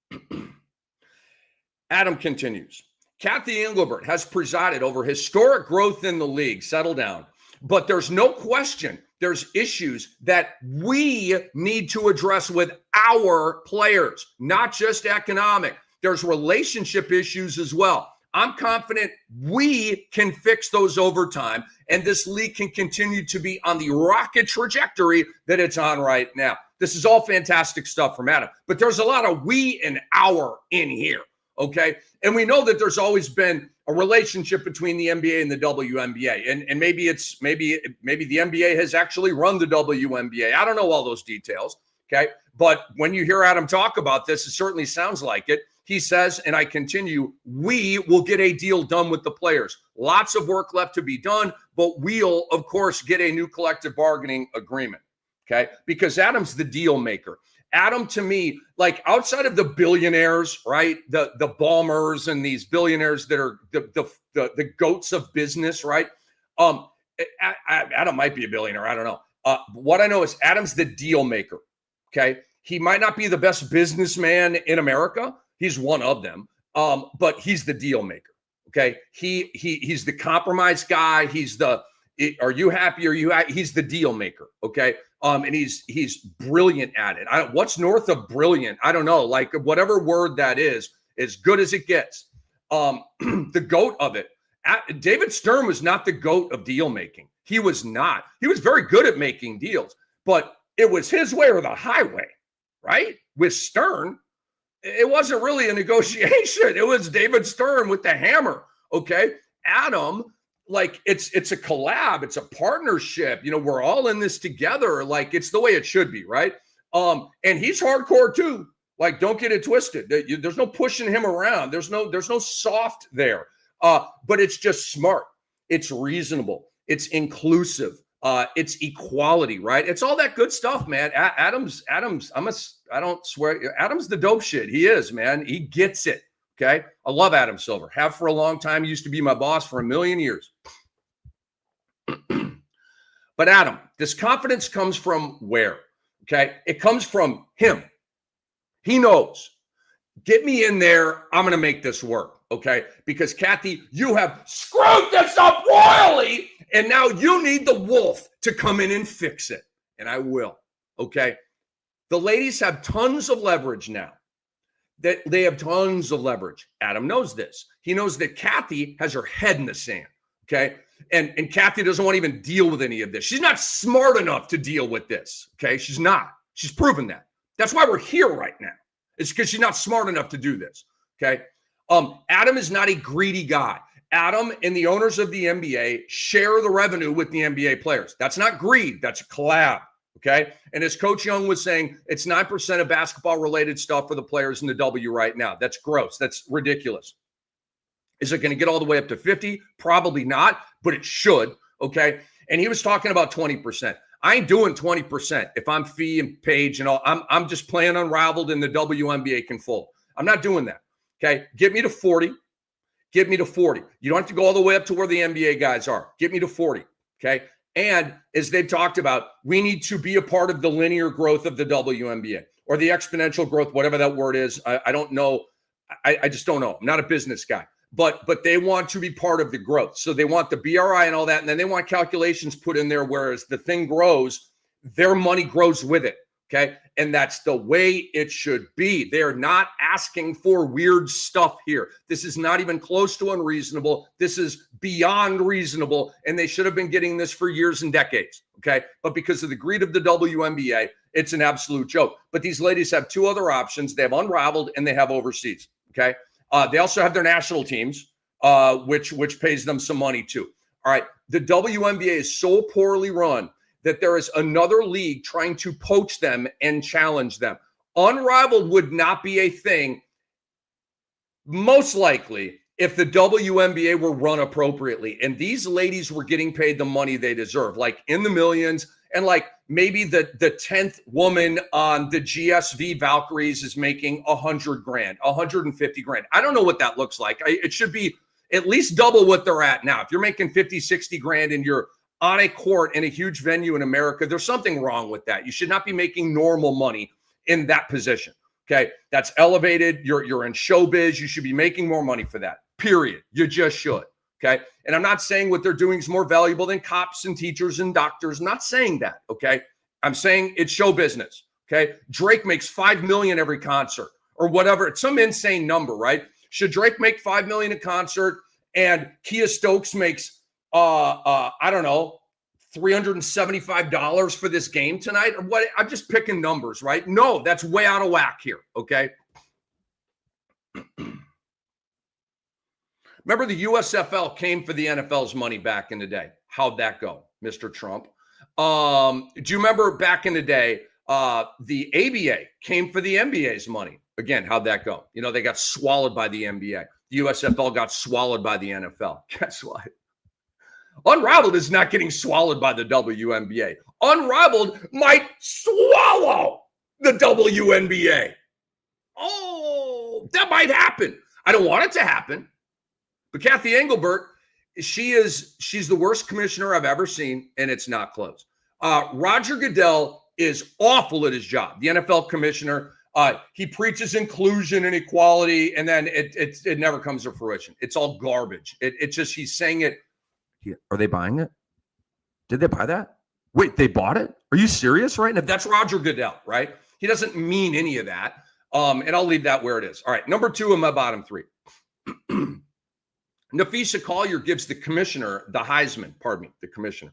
Adam continues. Kathy Engelbert has presided over historic growth in the league. Settle down. But there's no question there's issues that we need to address with our players, not just economic. There's relationship issues as well. I'm confident we can fix those over time, and this league can continue to be on the rocket trajectory that it's on right now. This is all fantastic stuff from Adam, but there's a lot of we and our in here, okay? And we know that there's always been a relationship between the NBA and the WNBA, and maybe the NBA has actually run the WNBA. I don't know all those details, okay? But when you hear Adam talk about this, it certainly sounds like it. He says, and I continue, we will get a deal done with the players. Lots of work left to be done, but we'll, of course, get a new collective bargaining agreement, okay? Because Adam's the deal maker. Adam, to me, like outside of the billionaires, right? The Ballmers and these billionaires that are the goats of business, right? Adam might be a billionaire. I don't know. What I know is Adam's the deal maker, okay? He might not be the best businessman in America. He's one of them, but he's the deal maker. Okay, he's the compromise guy. He's the are you happy? Are you happy? He's the deal maker. Okay, and he's brilliant at it. What's north of brilliant? I don't know. Like whatever word that is, as good as it gets. The goat of it. David Stern was not the goat of deal making. He was not. He was very good at making deals, but it was his way or the highway, right? With Stern. It wasn't really a negotiation. It was David Stern with the hammer. Okay. Adam, like it's a collab. It's a partnership. You know, we're all in this together. Like it's the way it should be. Right. And he's hardcore too. Like, don't get it twisted. There's no pushing him around. There's no soft there. But it's just smart. It's reasonable. It's inclusive. It's equality, right? It's all that good stuff, man. Adam's, I don't swear, Adam's the dope shit. He is, man. He gets it, okay? I love Adam Silver. Have for a long time. He used to be my boss for a million years. But Adam, this confidence comes from where, okay? It comes from him. He knows. Get me in there. I'm going to make this work, okay? Because, Kathy, you have screwed this up royally, and now you need the wolf to come in and fix it. And I will, okay? The ladies have tons of leverage now. They have tons of leverage. Adam knows this. He knows that Kathy has her head in the sand, okay? And Kathy doesn't want to even deal with any of this. She's not smart enough to deal with this, okay? She's not. She's proven that. That's why we're here right now. It's because she's not smart enough to do this, okay? Adam is not a greedy guy. Adam and the owners of the NBA share the revenue with the NBA players. That's not greed. That's a collab, okay? And as Coach Young was saying, it's 9% of basketball-related stuff for the players in the W right now. That's gross. That's ridiculous. Is it going to get all the way up to 50? Probably not, but it should, okay? And he was talking about 20%. I ain't doing 20% if I'm Fee and Page and all. I'm just playing unraveled and the WNBA can fold. I'm not doing that, okay? Get me to 40. Get me to 40. You don't have to go all the way up to where the NBA guys are. Get me to 40, okay? And as they've talked about, we need to be a part of the linear growth of the WNBA or the exponential growth, whatever that word is. I don't know. I just don't know. I'm not a business guy. But they want to be part of the growth. So they want the BRI and all that, and then they want calculations put in there, whereas the thing grows, their money grows with it, okay? And that's the way it should be. They're not asking for weird stuff here. This is not even close to unreasonable. This is beyond reasonable, and they should have been getting this for years and decades, okay? But because of the greed of the WNBA, it's an absolute joke. But these ladies have two other options. They have Unraveled and they have Overseas, okay? They also have their national teams, which pays them some money too. All right. The WNBA is so poorly run that there is another league trying to poach them and challenge them. Unrivaled would not be a thing, most likely, if the WNBA were run appropriately. And these ladies were getting paid the money they deserve, like in the millions. And like maybe the 10th woman on the GSV Valkyries is making $100,000, $150,000. I don't know what that looks like. It should be at least double what they're at now. If you're making 50, 60 grand and you're on a court in a huge venue in America, there's something wrong with that. You should not be making normal money in that position. Okay. That's elevated. You're in showbiz. You should be making more money for that. Period. You just should. Okay. And I'm not saying what they're doing is more valuable than cops and teachers and doctors. I'm not saying that. Okay. I'm saying it's show business. Okay. Drake makes $5 million every concert or whatever. It's some insane number, right? Should Drake make $5 million a concert and Kia Stokes makes, I don't know, $375 for this game tonight? Or what? I'm just picking numbers, right? No, that's way out of whack here. Okay. Remember the USFL came for the NFL's money back in the day. How'd that go, Mr. Trump? Do you remember back in the day, the ABA came for the NBA's money? Again, how'd that go? You know, they got swallowed by the NBA. The USFL got swallowed by the NFL. Guess what? Unrivaled is not getting swallowed by the WNBA. Unrivaled might swallow the WNBA. Oh, that might happen. I don't want it to happen. But Kathy Engelbert, she's the worst commissioner I've ever seen, and it's not close. Roger Goodell is awful at his job. The NFL commissioner, he preaches inclusion and equality, and then it never comes to fruition. It's all garbage. It's just he's saying it. Are they buying it? Did they buy that? Wait, they bought it? Are you serious right now? That's Roger Goodell, right? He doesn't mean any of that. And I'll leave that where it is. All right, number 2 in my bottom 3. Nafisa Collier gives the commissioner the Heisman, the commissioner.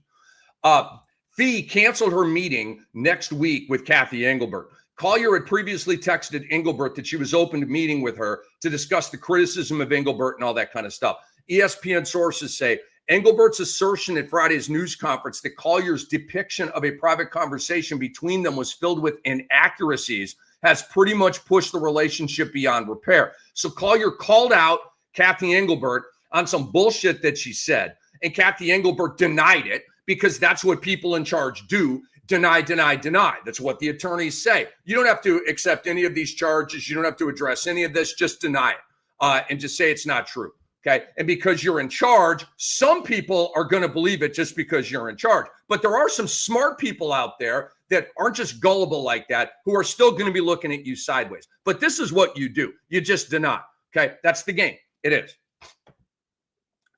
Fee canceled her meeting next week with Kathy Engelbert. Collier had previously texted Engelbert that she was open to meeting with her to discuss the criticism of Engelbert and all that kind of stuff. ESPN sources say Engelbert's assertion at Friday's news conference that Collier's depiction of a private conversation between them was filled with inaccuracies has pretty much pushed the relationship beyond repair. So Collier called out Kathy Engelbert on some bullshit that she said, and Kathy Engelbert denied it because that's what people in charge do. Deny, deny, deny. That's what the attorneys say. You don't have to accept any of these charges. You don't have to address any of this. Just deny it and just say it's not true. Okay. And because you're in charge, some people are going to believe it just because you're in charge. But there are some smart people out there that aren't just gullible like that, who are still going to be looking at you sideways. But this is what you do. You just deny. Okay. That's the game. It is.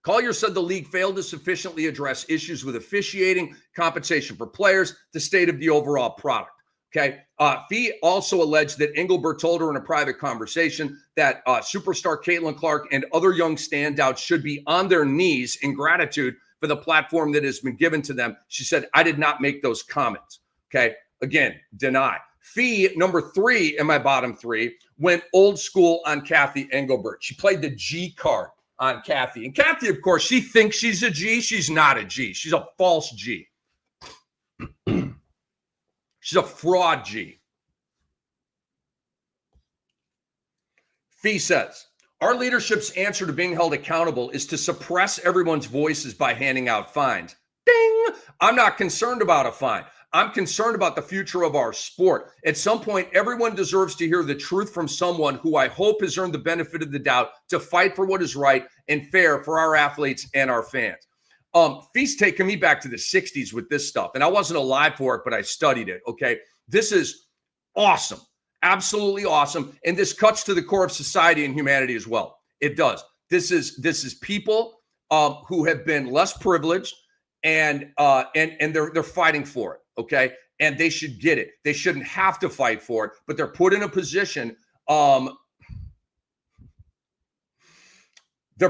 Collier said the league failed to sufficiently address issues with officiating, compensation for players, the state of the overall product. Okay. Fee also alleged that Engelbert told her in a private conversation that superstar Caitlin Clark and other young standouts should be on their knees in gratitude for the platform that has been given to them. She said, I did not make those comments. Okay. Again, deny. Fee, number 3 in my bottom 3, went old school on Kathy Engelbert. She played the G card on Kathy. And Kathy, of course, she thinks she's a G. She's not a G. She's a false G. She's a fraud G. Fee says, our leadership's answer to being held accountable is to suppress everyone's voices by handing out fines. Ding! I'm not concerned about a fine. I'm concerned about the future of our sport. At some point, everyone deserves to hear the truth from someone who I hope has earned the benefit of the doubt to fight for what is right and fair for our athletes and our fans. Fee's taking me back to the 60s with this stuff, and I wasn't alive for it, but I studied it, okay? This is awesome, absolutely awesome, and this cuts to the core of society and humanity as well. It does. This is people who have been less privileged, and they're fighting for it. Okay. And they should get it. They shouldn't have to fight for it, but they're put in a position. They're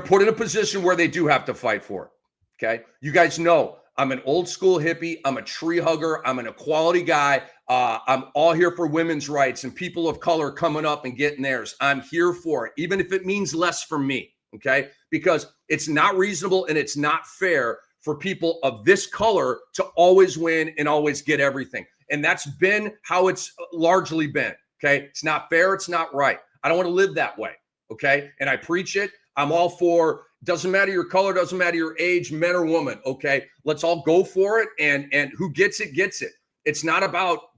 put in a position where they do have to fight for it. Okay. You guys know I'm an old school hippie. I'm a tree hugger. I'm an equality guy. I'm all here for women's rights and people of color coming up and getting theirs. I'm here for it, even if it means less for me. Okay. Because it's not reasonable and it's not fair for people of this color to always win and always get everything. And that's been how it's largely been, okay? It's not fair, it's not right. I don't want to live that way, okay? And I preach it. I'm all for, doesn't matter your color, doesn't matter your age, men or woman, okay? Let's all go for it, and who gets it, gets it. It's not about,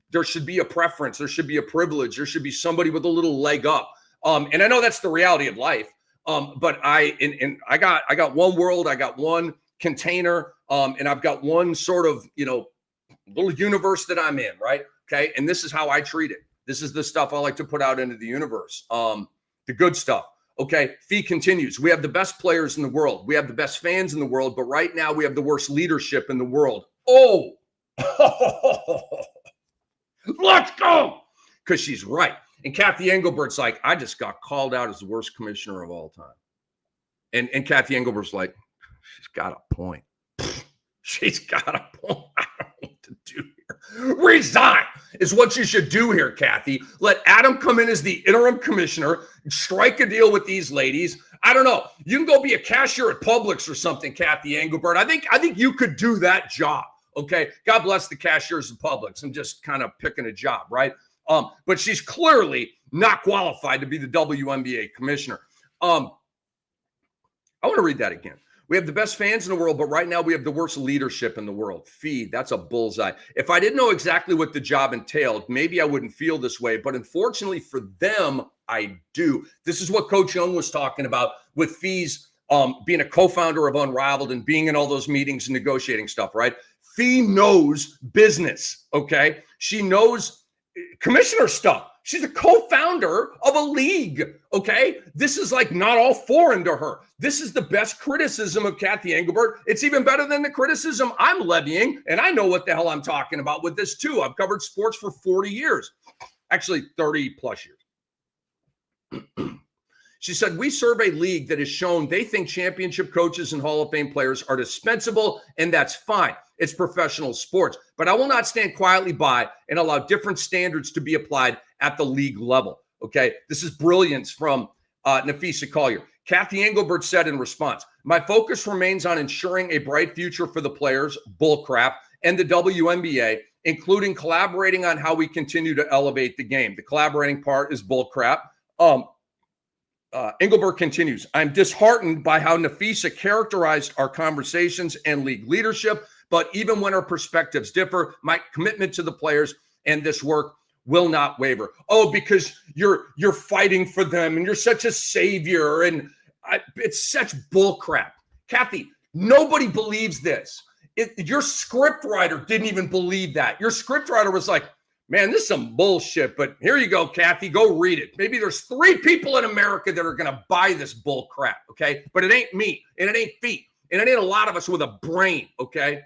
there should be a preference, there should be a privilege, there should be somebody with a little leg up. And I know that's the reality of life, but I got one world, I got one container, and I've got one sort of, little universe that I'm in, right? Okay. And this is how I treat it. This is the stuff I like to put out into the universe. The good stuff. Okay, Fee continues. We have the best players in the world. We have the best fans in the world, but right now we have the worst leadership in the world. Oh, let's go. Because she's right. And Kathy Engelbert's like, I just got called out as the worst commissioner of all time. And Kathy Engelbert's like, she's got a point. She's got a point. I don't know what to do here. Resign is what you should do here, Kathy. Let Adam come in as the interim commissioner, strike a deal with these ladies. I don't know. You can go be a cashier at Publix or something, Kathy Engelbert. I think you could do that job. Okay. God bless the cashiers at Publix. I'm just kind of picking a job, right? But she's clearly not qualified to be the WNBA commissioner. I want to read that again. We have the best fans in the world, but right now we have the worst leadership in the world. Fee, that's a bullseye. If I didn't know exactly what the job entailed, maybe I wouldn't feel this way. But unfortunately for them, I do. This is what Coach Young was talking about with Fee's being a co-founder of Unrivaled and being in all those meetings and negotiating stuff, right? Fee knows business, okay? She knows commissioner stuff. She's a co-founder of a league, okay? This is like not all foreign to her. This is the best criticism of Kathy Engelbert. It's even better than the criticism I'm levying, and I know what the hell I'm talking about with this too. I've covered sports for 40 years, actually 30 plus years. She said, we serve a league that has shown they think championship coaches and Hall of Fame players are dispensable, and that's fine. It's professionol sports. But I will not stand quietly by and allow different standards to be applied at the league level. Okay, this is brilliance from Nafisa Collier. Kathy Engelbert said in response, my focus remains on ensuring a bright future for the players, bullcrap, and the WNBA, including collaborating on how we continue to elevate the game. The collaborating part is bullcrap. Engelbert continues, I'm disheartened by how Nafisa characterized our conversations and league leadership, but even when our perspectives differ, my commitment to the players and this work will not waver. Oh, because you're fighting for them and you're such a savior, and it's such bullcrap. Kathy, nobody believes this. Your scriptwriter didn't even believe that. Your scriptwriter was like, man, this is some bullshit, but here you go, Kathy, go read it. Maybe there's 3 people in America that are going to buy this bull crap, okay? But it ain't me, and it ain't Fee, and it ain't a lot of us with a brain, okay?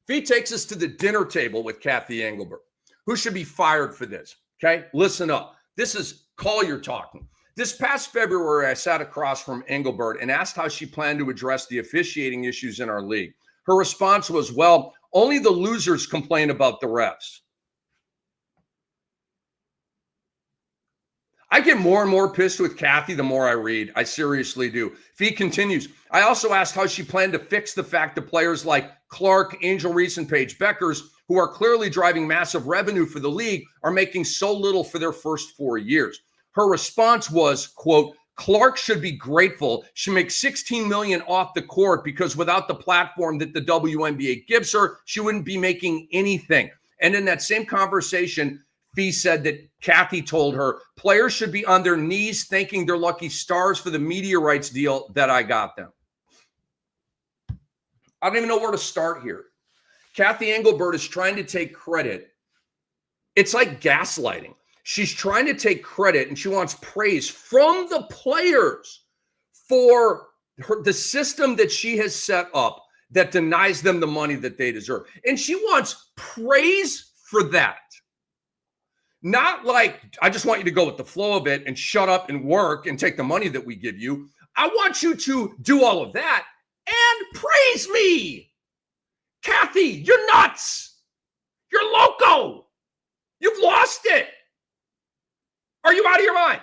Fee takes us to the dinner table with Kathy Engelbert. Who should be fired for this, okay? Listen up. This is Collier talking. This past February, I sat across from Engelbert and asked how she planned to address the officiating issues in our league. Her response was, well, only the losers complain about the refs. I get more and more pissed with Kathy the more I read. I seriously do. Fee continues. I also asked how she planned to fix the fact that players like Clark, Angel Reese, and Paige Beckers, who are clearly driving massive revenue for the league, are making so little for their first 4 years. Her response was, quote, Clark should be grateful. She makes $16 million off the court because without the platform that the WNBA gives her, she wouldn't be making anything. And in that same conversation, Fee said that Kathy told her players should be on their knees thanking their lucky stars for the media rights deal that I got them. I don't even know where to start here. Kathy Engelbert is trying to take credit. It's like gaslighting. She's trying to take credit and she wants praise from the players for the system that she has set up that denies them the money that they deserve. And she wants praise for that. Not like, I just want you to go with the flow of it and shut up and work and take the money that we give you. I want you to do all of that and praise me. Kathy, you're nuts. You're loco. You've lost it. Are you out of your mind?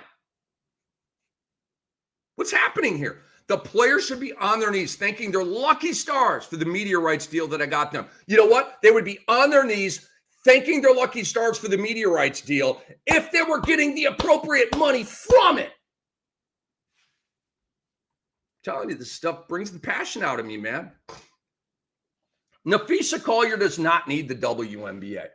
What's happening here? The players should be on their knees thanking their lucky stars for the media rights deal that I got them. You know what? They would be on their knees thanking their lucky stars for the media rights deal if they were getting the appropriate money from it. I'm telling you, this stuff brings the passion out of me, man. Nafisa Collier does not need the WNBA.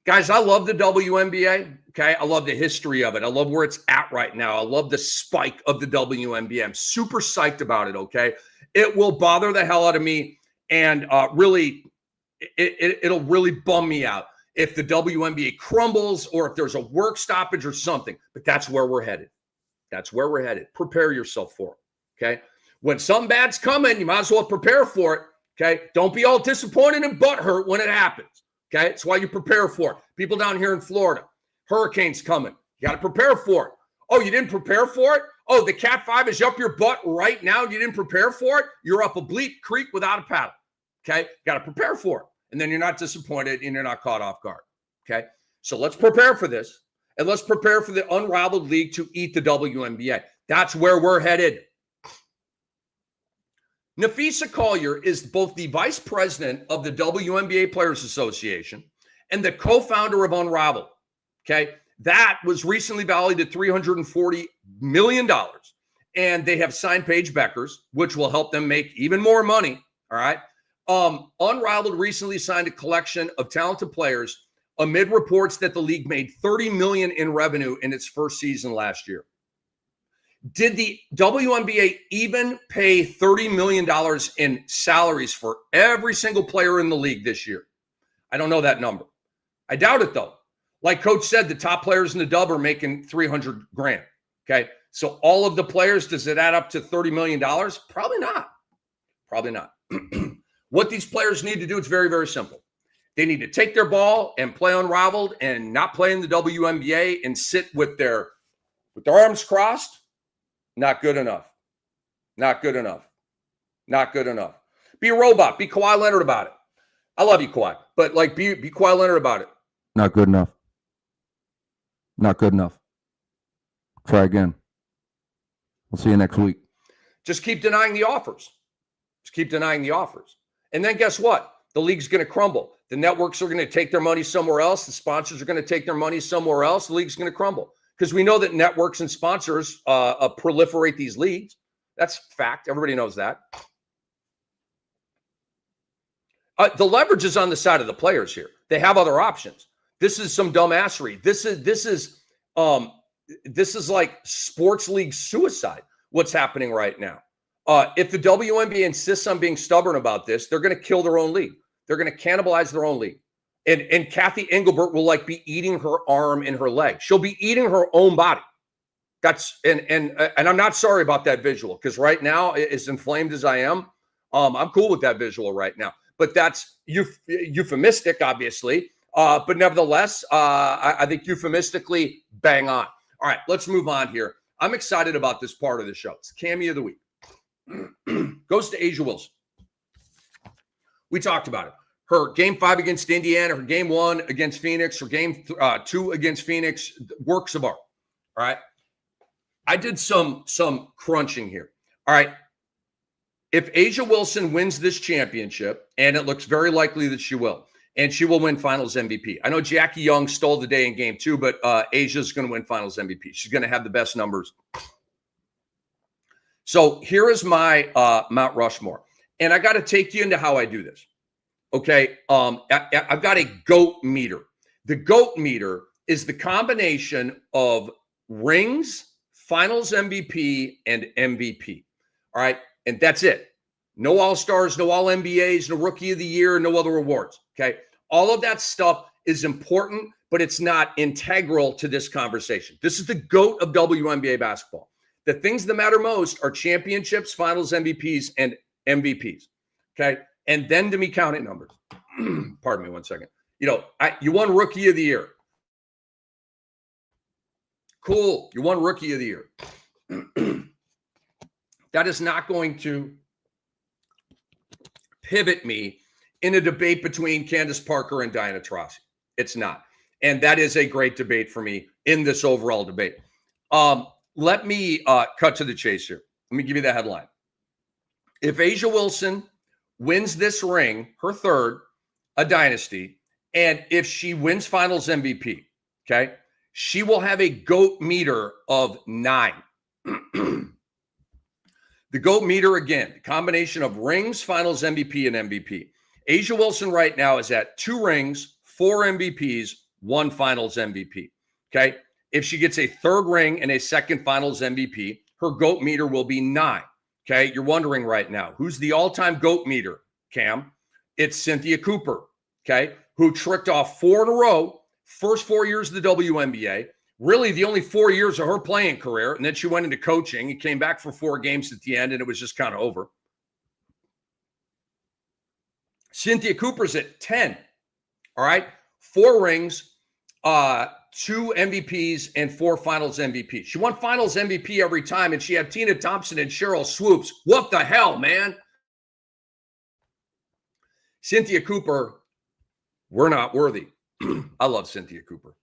Guys, I love the WNBA, okay? I love the history of it. I love where it's at right now. I love the spike of the WNBA. I'm super psyched about it, okay? It will bother the hell out of me, and really, it'll really bum me out if the WNBA crumbles or if there's a work stoppage or something. But that's where we're headed. That's where we're headed. Prepare yourself for it, okay? When something bad's coming, you might as well prepare for it, okay? Don't be all disappointed and butthurt when it happens, okay? That's why you prepare for it. People down here in Florida, hurricanes coming. You got to prepare for it. Oh, you didn't prepare for it? Oh, the Cat 5 is up your butt right now and you didn't prepare for it? You're up a bleak creek without a paddle, okay? Got to prepare for it. And then you're not disappointed and you're not caught off guard, okay? So let's prepare for this. And let's prepare for the unraveled league to eat the WNBA. That's where we're headed. Nafisa Collier is both the vice president of the WNBA Players Association and the co-founder of Unraveled. Okay, that was recently valued at $340 million. And they have signed Paige Beckers, which will help them make even more money. All right. Unraveled recently signed a collection of talented players amid reports that the league made $30 million in revenue in its first season last year. Did the WNBA even pay $30 million in salaries for every single player in the league this year? I don't know that number. I doubt it, though. Like Coach said, the top players in the dub are making $300 grand. Okay. So all of the players, does it add up to $30 million? Probably not. Probably not. What these players need to do, it's very, very simple. They need to take their ball and play unraveled and not play in the WNBA and sit with their arms crossed. Not good enough. Not good enough. Not good enough. Be a robot. Be Kawhi Leonard about it. I love you, Kawhi, but like be Kawhi Leonard about it. Not good enough. Not good enough. Try again. We'll see you next week. Just keep denying the offers. Just keep denying the offers. And then guess what? The league's going to crumble. The networks are going to take their money somewhere else. The sponsors are going to take their money somewhere else. The league's going to crumble. Because we know that networks and sponsors proliferate these leagues. That's fact. Everybody knows that. The leverage is on the side of the players here. They have other options. This is some dumbassery. This is like sports league suicide, what's happening right now. If the WNBA insists on being stubborn about this, they're going to kill their own league. They're going to cannibalize their own league. And Kathy Engelbert will like be eating her arm and her leg. She'll be eating her own body. That's and I'm not sorry about that visual, because right now, as inflamed as I am, I'm cool with that visual right now. But that's euphemistic, obviously. But nevertheless, I think euphemistically bang on. All right, let's move on here. I'm excited about this part of the show. It's Cammy of the Week. Goes to A'ja Wilson. We talked about it. Her game 5 against Indiana, her game 1 against Phoenix, her game 2 against Phoenix, works of art. All right. I did some crunching here. All right. If A'ja Wilson wins this championship, and it looks very likely that she will, and she will win Finals MVP. I know Jackie Young stole the day in game 2, but Asia's going to win Finals MVP. She's going to have the best numbers. So here is my Mount Rushmore. And I got to take you into how I do this. Okay. I've got a GOAT meter. The GOAT meter is the combination of rings, Finals MVP, and MVP. All right. And that's it. No All-Stars, no All-NBAs, no Rookie of the Year, no other awards. Okay. All of that stuff is important, but it's not integral to this conversation. This is the GOAT of WNBA basketball. The things that matter most are championships, Finals MVPs, and MVPs. Okay. And then to me, counting numbers. Pardon me 1 second. You won Rookie of the Year. Cool. You won Rookie of the Year. That is not going to pivot me in a debate between Candace Parker and Diana Taurasi. It's not. And that is a great debate for me in this overall debate. Let me cut to the chase here. Let me give you the headline. If A'ja Wilson wins this ring, her third, a dynasty, and if she wins Finals MVP, okay, she will have a GOAT meter of 9. The GOAT meter, again, the combination of rings, Finals MVP, and MVP. A'ja Wilson right now is at 2 rings, 4 MVPs, 1 Finals MVP. Okay. If she gets a third ring and a second Finals MVP, her GOAT meter will be 9. Okay. You're wondering right now, who's the all-time GOAT meter, Cam? It's Cynthia Cooper. okay, who tricked off 4 in a row, first 4 years of the WNBA, really the only 4 years of her playing career. And then she went into coaching and came back for 4 games at the end, and it was just kind of over. Cynthia Cooper's at 10. All right. 4 rings, 2 MVPs, and 4 finals MVPs. She won finals MVP every time, and she had Tina Thompson and Cheryl Swoops. What the hell, man? Cynthia Cooper, we're not worthy. I love Cynthia Cooper.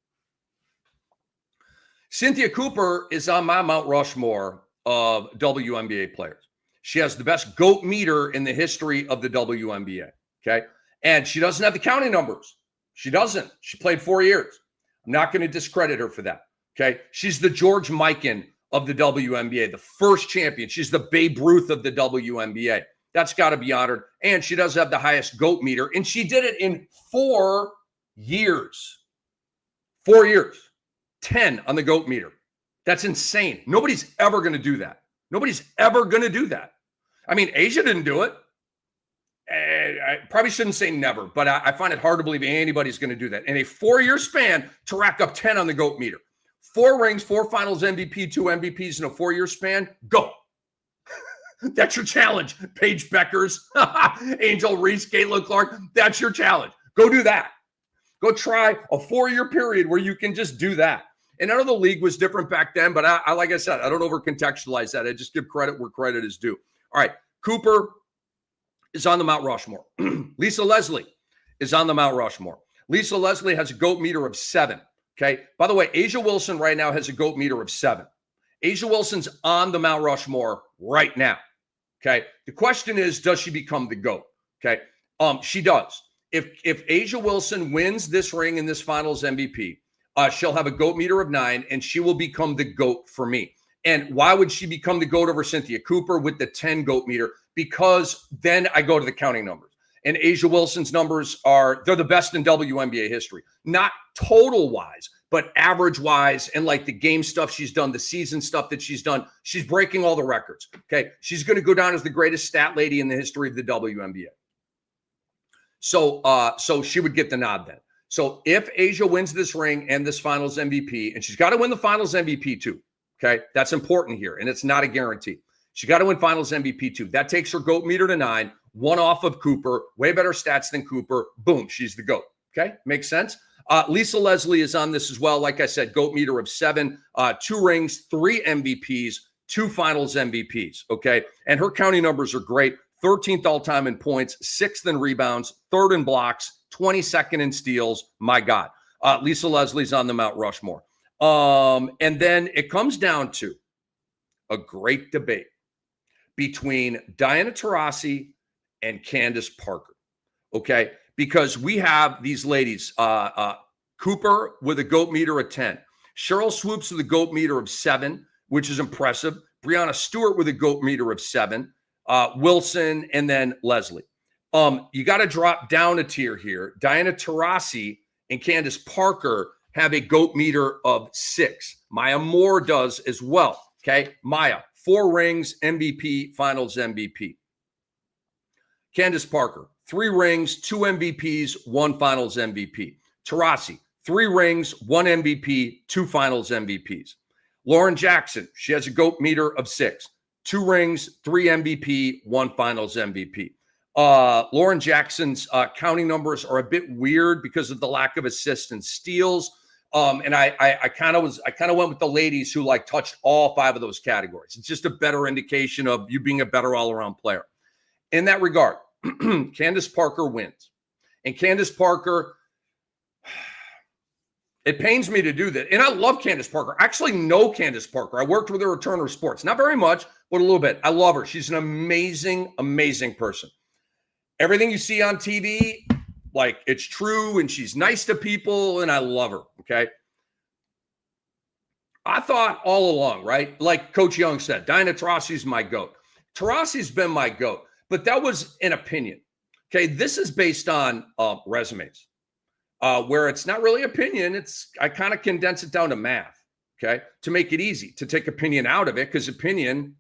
Cynthia Cooper is on my Mount Rushmore of WNBA players. She has the best GOAT meter in the history of the WNBA. Okay. And she doesn't have the counting numbers. She doesn't. She played 4 years. I'm not going to discredit her for that. Okay. She's the George Mikan of the WNBA, the first champion. She's the Babe Ruth of the WNBA. That's got to be honored. And she does have the highest GOAT meter. And she did it in 4 years. 4 years. 10 on the GOAT meter. That's insane. Nobody's ever going to do that. Nobody's ever going to do that. I mean, Asia didn't do it. I probably shouldn't say never, but I find it hard to believe anybody's going to do that. In a 4-year span to rack up 10 on the GOAT meter. 4 rings, 4 finals MVP, 2 MVPs in a 4-year span. Go. That's your challenge. Paige Beckers, Angel Reese, Caitlin Clark. That's your challenge. Go do that. Go try a 4-year period where you can just do that. And I know the league was different back then, but I like I said, I don't over-contextualize that. I just give credit where credit is due. All right, Cooper is on the Mount Rushmore. Lisa Leslie is on the Mount Rushmore. Lisa Leslie has a GOAT meter of 7. Okay. By the way, Asia Wilson right now has a GOAT meter of 7. Asia Wilson's on the Mount Rushmore right now. Okay. The question is, does she become the GOAT? Okay. She does. If Asia Wilson wins this ring in this finals MVP, she'll have a GOAT meter of 9, and she will become the GOAT for me. And why would she become the GOAT over Cynthia Cooper with the 10 GOAT meter? Because then I go to the counting numbers. And Asia Wilson's numbers they're the best in WNBA history. Not total-wise, but average-wise, and like the game stuff she's done, the season stuff that she's done. She's breaking all the records, okay? She's going to go down as the greatest stat lady in the history of the WNBA. So she would get the nod then. So if Asia wins this ring and this finals MVP, and she's got to win the finals MVP too, okay? That's important here, and it's not a guarantee. She got to win finals MVP too. That takes her GOAT meter to 9, 1 off of Cooper, way better stats than Cooper. Boom, she's the GOAT, okay? Makes sense? Lisa Leslie is on this as well. Like I said, GOAT meter of 7, 2 rings, 3 MVPs, 2 finals MVPs, okay? And her counting numbers are great. 13th all-time in points, 6th in rebounds, 3rd in blocks, 22nd in steals. My God. Lisa Leslie's on the Mount Rushmore. And then it comes down to a great debate between Diana Taurasi and Candace Parker, okay? Because we have these ladies, Cooper with a GOAT meter of 10, Cheryl Swoops with a GOAT meter of 7, which is impressive, Breanna Stewart with a GOAT meter of 7, Wilson, and then Leslie. You got to drop down a tier here. Diana Taurasi and Candace Parker have a GOAT meter of 6. Maya Moore does as well, okay? Maya, 4 rings, MVP, finals MVP. Candace Parker, 3 rings, 2 MVPs, 1 finals MVP. Taurasi, 3 rings, 1 MVP, 2 finals MVPs. Lauren Jackson, she has a GOAT meter of 6. 2 rings, 3 MVP, 1 finals MVP. Lauren Jackson's counting numbers are a bit weird because of the lack of assists and steals. And I kind of went with the ladies who like touched all 5 of those categories. It's just a better indication of you being a better all-around player. In that regard, Candace Parker wins. And Candace Parker, it pains me to do that. And I love Candace Parker. I actually know Candace Parker. I worked with her at Turner Sports. Not very much, but a little bit. I love her. She's an amazing, amazing person. Everything you see on TV, like, it's true, and she's nice to people, and I love her, okay? I thought all along, right, like Coach Young said, Diana Taurasi's my GOAT. Taurasi's been my GOAT, but that was an opinion, okay? This is based on resumes, where it's not really opinion. I kind of condense it down to math, okay, to make it easy, to take opinion out of it, because opinion,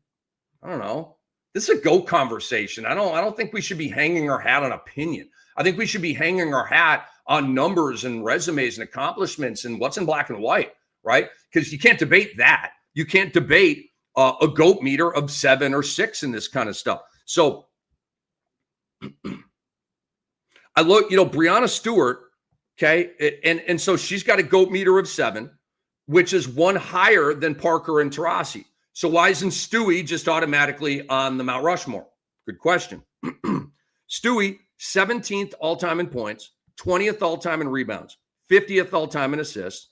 I don't know, This is a GOAT conversation. I don't think we should be hanging our hat on opinion. I think we should be hanging our hat on numbers and resumes and accomplishments and what's in black and white, right? Because you can't debate that. You can't debate a GOAT meter of 7 or 6 in this kind of stuff. So I look, Breanna Stewart, okay, and so she's got a GOAT meter of 7, which is one higher than Parker and Taurasi. So why isn't Stewie just automatically on the Mount Rushmore? Good question. Stewie, 17th all-time in points, 20th all-time in rebounds, 50th all-time in assists,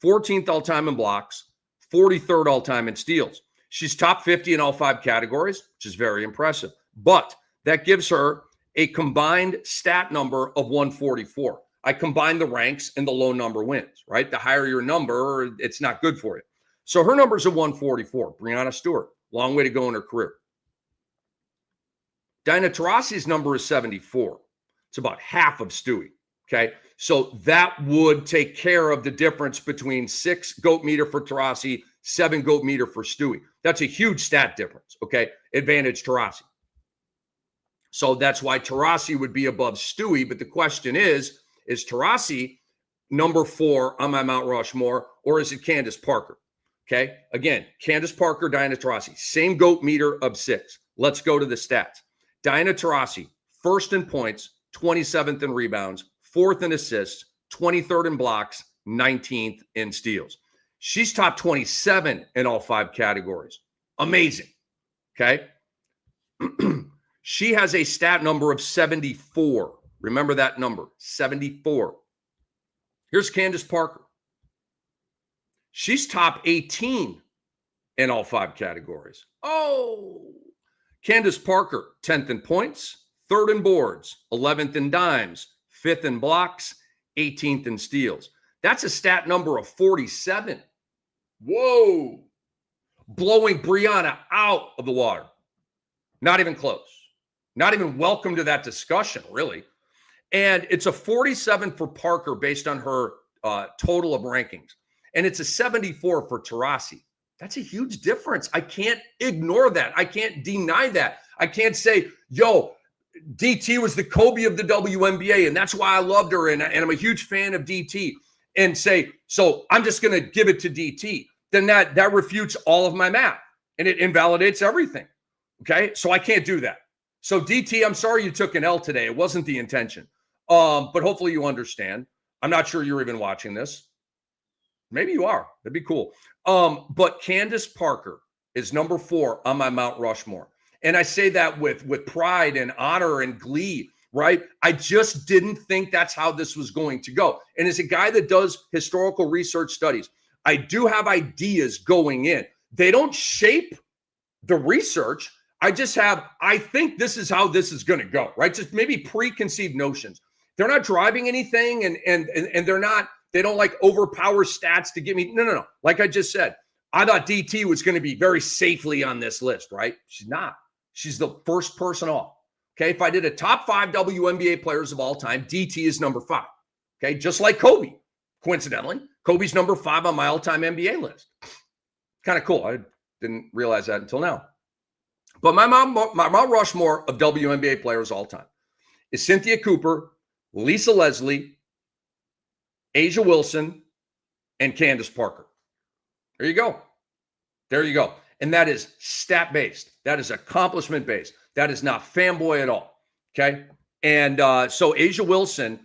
14th all-time in blocks, 43rd all-time in steals. She's top 50 in all 5 categories, which is very impressive. But that gives her a combined stat number of 144. I combine the ranks and the low number wins, right? The higher your number, it's not good for you. So her number's a 144. Breanna Stewart, long way to go in her career. Diana Taurasi's number is 74. It's about half of Stewie, okay? So that would take care of the difference between 6 GOAT meter for Taurasi, 7 GOAT meter for Stewie. That's a huge stat difference, okay? Advantage Taurasi. So that's why Taurasi would be above Stewie. But the question is Taurasi number 4 on my Mount Rushmore, or is it Candace Parker? Okay. Again, Candace Parker, Diana Taurasi, same GOAT meter of 6. Let's go to the stats. Diana Taurasi, 1st in points, 27th in rebounds, 4th in assists, 23rd in blocks, 19th in steals. She's top 27 in all 5 categories. Amazing. Okay. She has a stat number of 74. Remember that number, 74. Here's Candace Parker. She's top 18 in all 5 categories. Oh, Candace Parker, 10th in points, 3rd in boards, 11th in dimes, 5th in blocks, 18th in steals. That's a stat number of 47. Whoa. Blowing Breanna out of the water. Not even close. Not even welcome to that discussion, really. And it's a 47 for Parker based on her total of rankings. And it's a 74 for Taurasi. That's a huge difference. I can't ignore that. I can't deny that. I can't say, yo, DT was the Kobe of the WNBA, and that's why I loved her, and I'm a huge fan of DT, and say, so I'm just going to give it to DT. Then that refutes all of my math, and it invalidates everything. Okay? So I can't do that. So DT, I'm sorry you took an L today. It wasn't the intention. But hopefully you understand. I'm not sure you're even watching this. Maybe you are. That'd be cool. But Candace Parker is number 4 on my Mount Rushmore. And I say that with pride and honor and glee, right? I just didn't think that's how this was going to go. And as a guy that does historical research studies, I do have ideas going in. They don't shape the research. I think this is how this is going to go, right? Just maybe preconceived notions. They're not driving anything, and they don't like overpower stats to get me. No. Like I just said, I thought DT was going to be very safely on this list, right? She's not. She's the first person off. Okay. If I did a top 5 WNBA players of all time, DT is number 5. Okay. Just like Kobe. Coincidentally, Kobe's number 5 on my all-time NBA list. Kind of cool. I didn't realize that until now. But my Mount Rushmore of WNBA players all time is Cynthia Cooper, Lisa Leslie, Asia Wilson, and Candace Parker. There you go. There you go. And that is stat-based. That is accomplishment-based. That is not fanboy at all. Okay? And so Asia Wilson,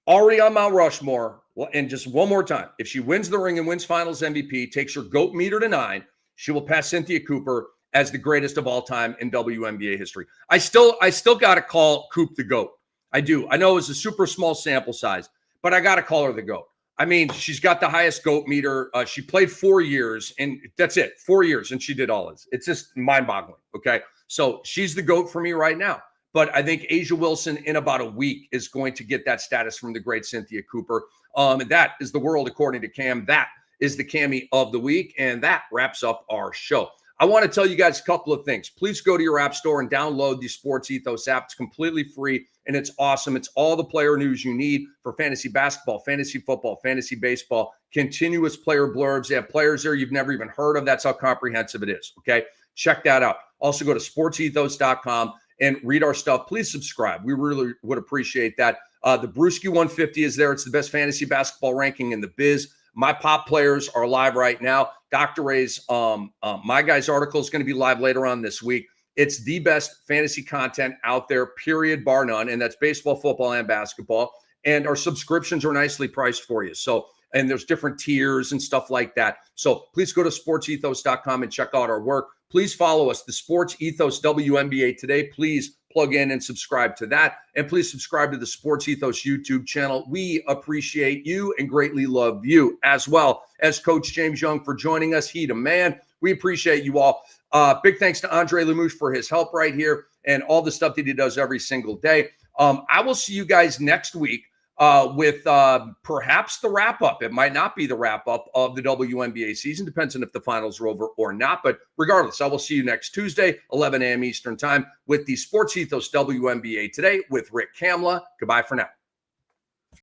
already on Mount Rushmore, and just one more time, if she wins the ring and wins Finals MVP, takes her GOAT meter to 9, she will pass Cynthia Cooper as the greatest of all time in WNBA history. I still got to call Coop the GOAT. I do. I know it's a super small sample size, but I got to call her the GOAT. I mean, she's got the highest GOAT meter. She played 4 years, and that's it. 4 years, and she did all this. It's just mind-boggling, okay? So she's the GOAT for me right now. But I think Asia Wilson in about a week is going to get that status from the great Cynthia Cooper. And that is the world according to Cam. That is the Cammy of the week, and that wraps up our show. I want to tell you guys a couple of things. Please go to your app store and download the SportsEthos app. It's completely free, and it's awesome. It's all the player news you need for fantasy basketball, fantasy football, fantasy baseball, continuous player blurbs. They have players there you've never even heard of. That's how comprehensive it is, okay? Check that out. Also go to sportsethos.com and read our stuff. Please subscribe. We really would appreciate that. The Brewski 150 is there. It's the best fantasy basketball ranking in the biz. My pop players are live right now. Dr. Ray's My Guys article is going to be live later on this week. It's the best fantasy content out there, period, bar none. And that's baseball, football, and basketball. And our subscriptions are nicely priced for you. So, and there's different tiers and stuff like that. So please go to sportsethos.com and check out our work. Please follow us, the Sports Ethos WNBA Today. Please plug in and subscribe to that. And please subscribe to the Sports Ethos YouTube channel. We appreciate you and greatly love you, as well as Coach James Young for joining us. He the man. We appreciate you all. Big thanks to Andre Lemouche for his help right here and all the stuff that he does every single day. I will see you guys next week with perhaps the wrap-up. It might not be the wrap-up of the WNBA season. Depends on if the finals are over or not. But regardless, I will see you next Tuesday, 11 a.m. Eastern time, with the Sports Ethos WNBA Today with Rick Kamla. Goodbye for now.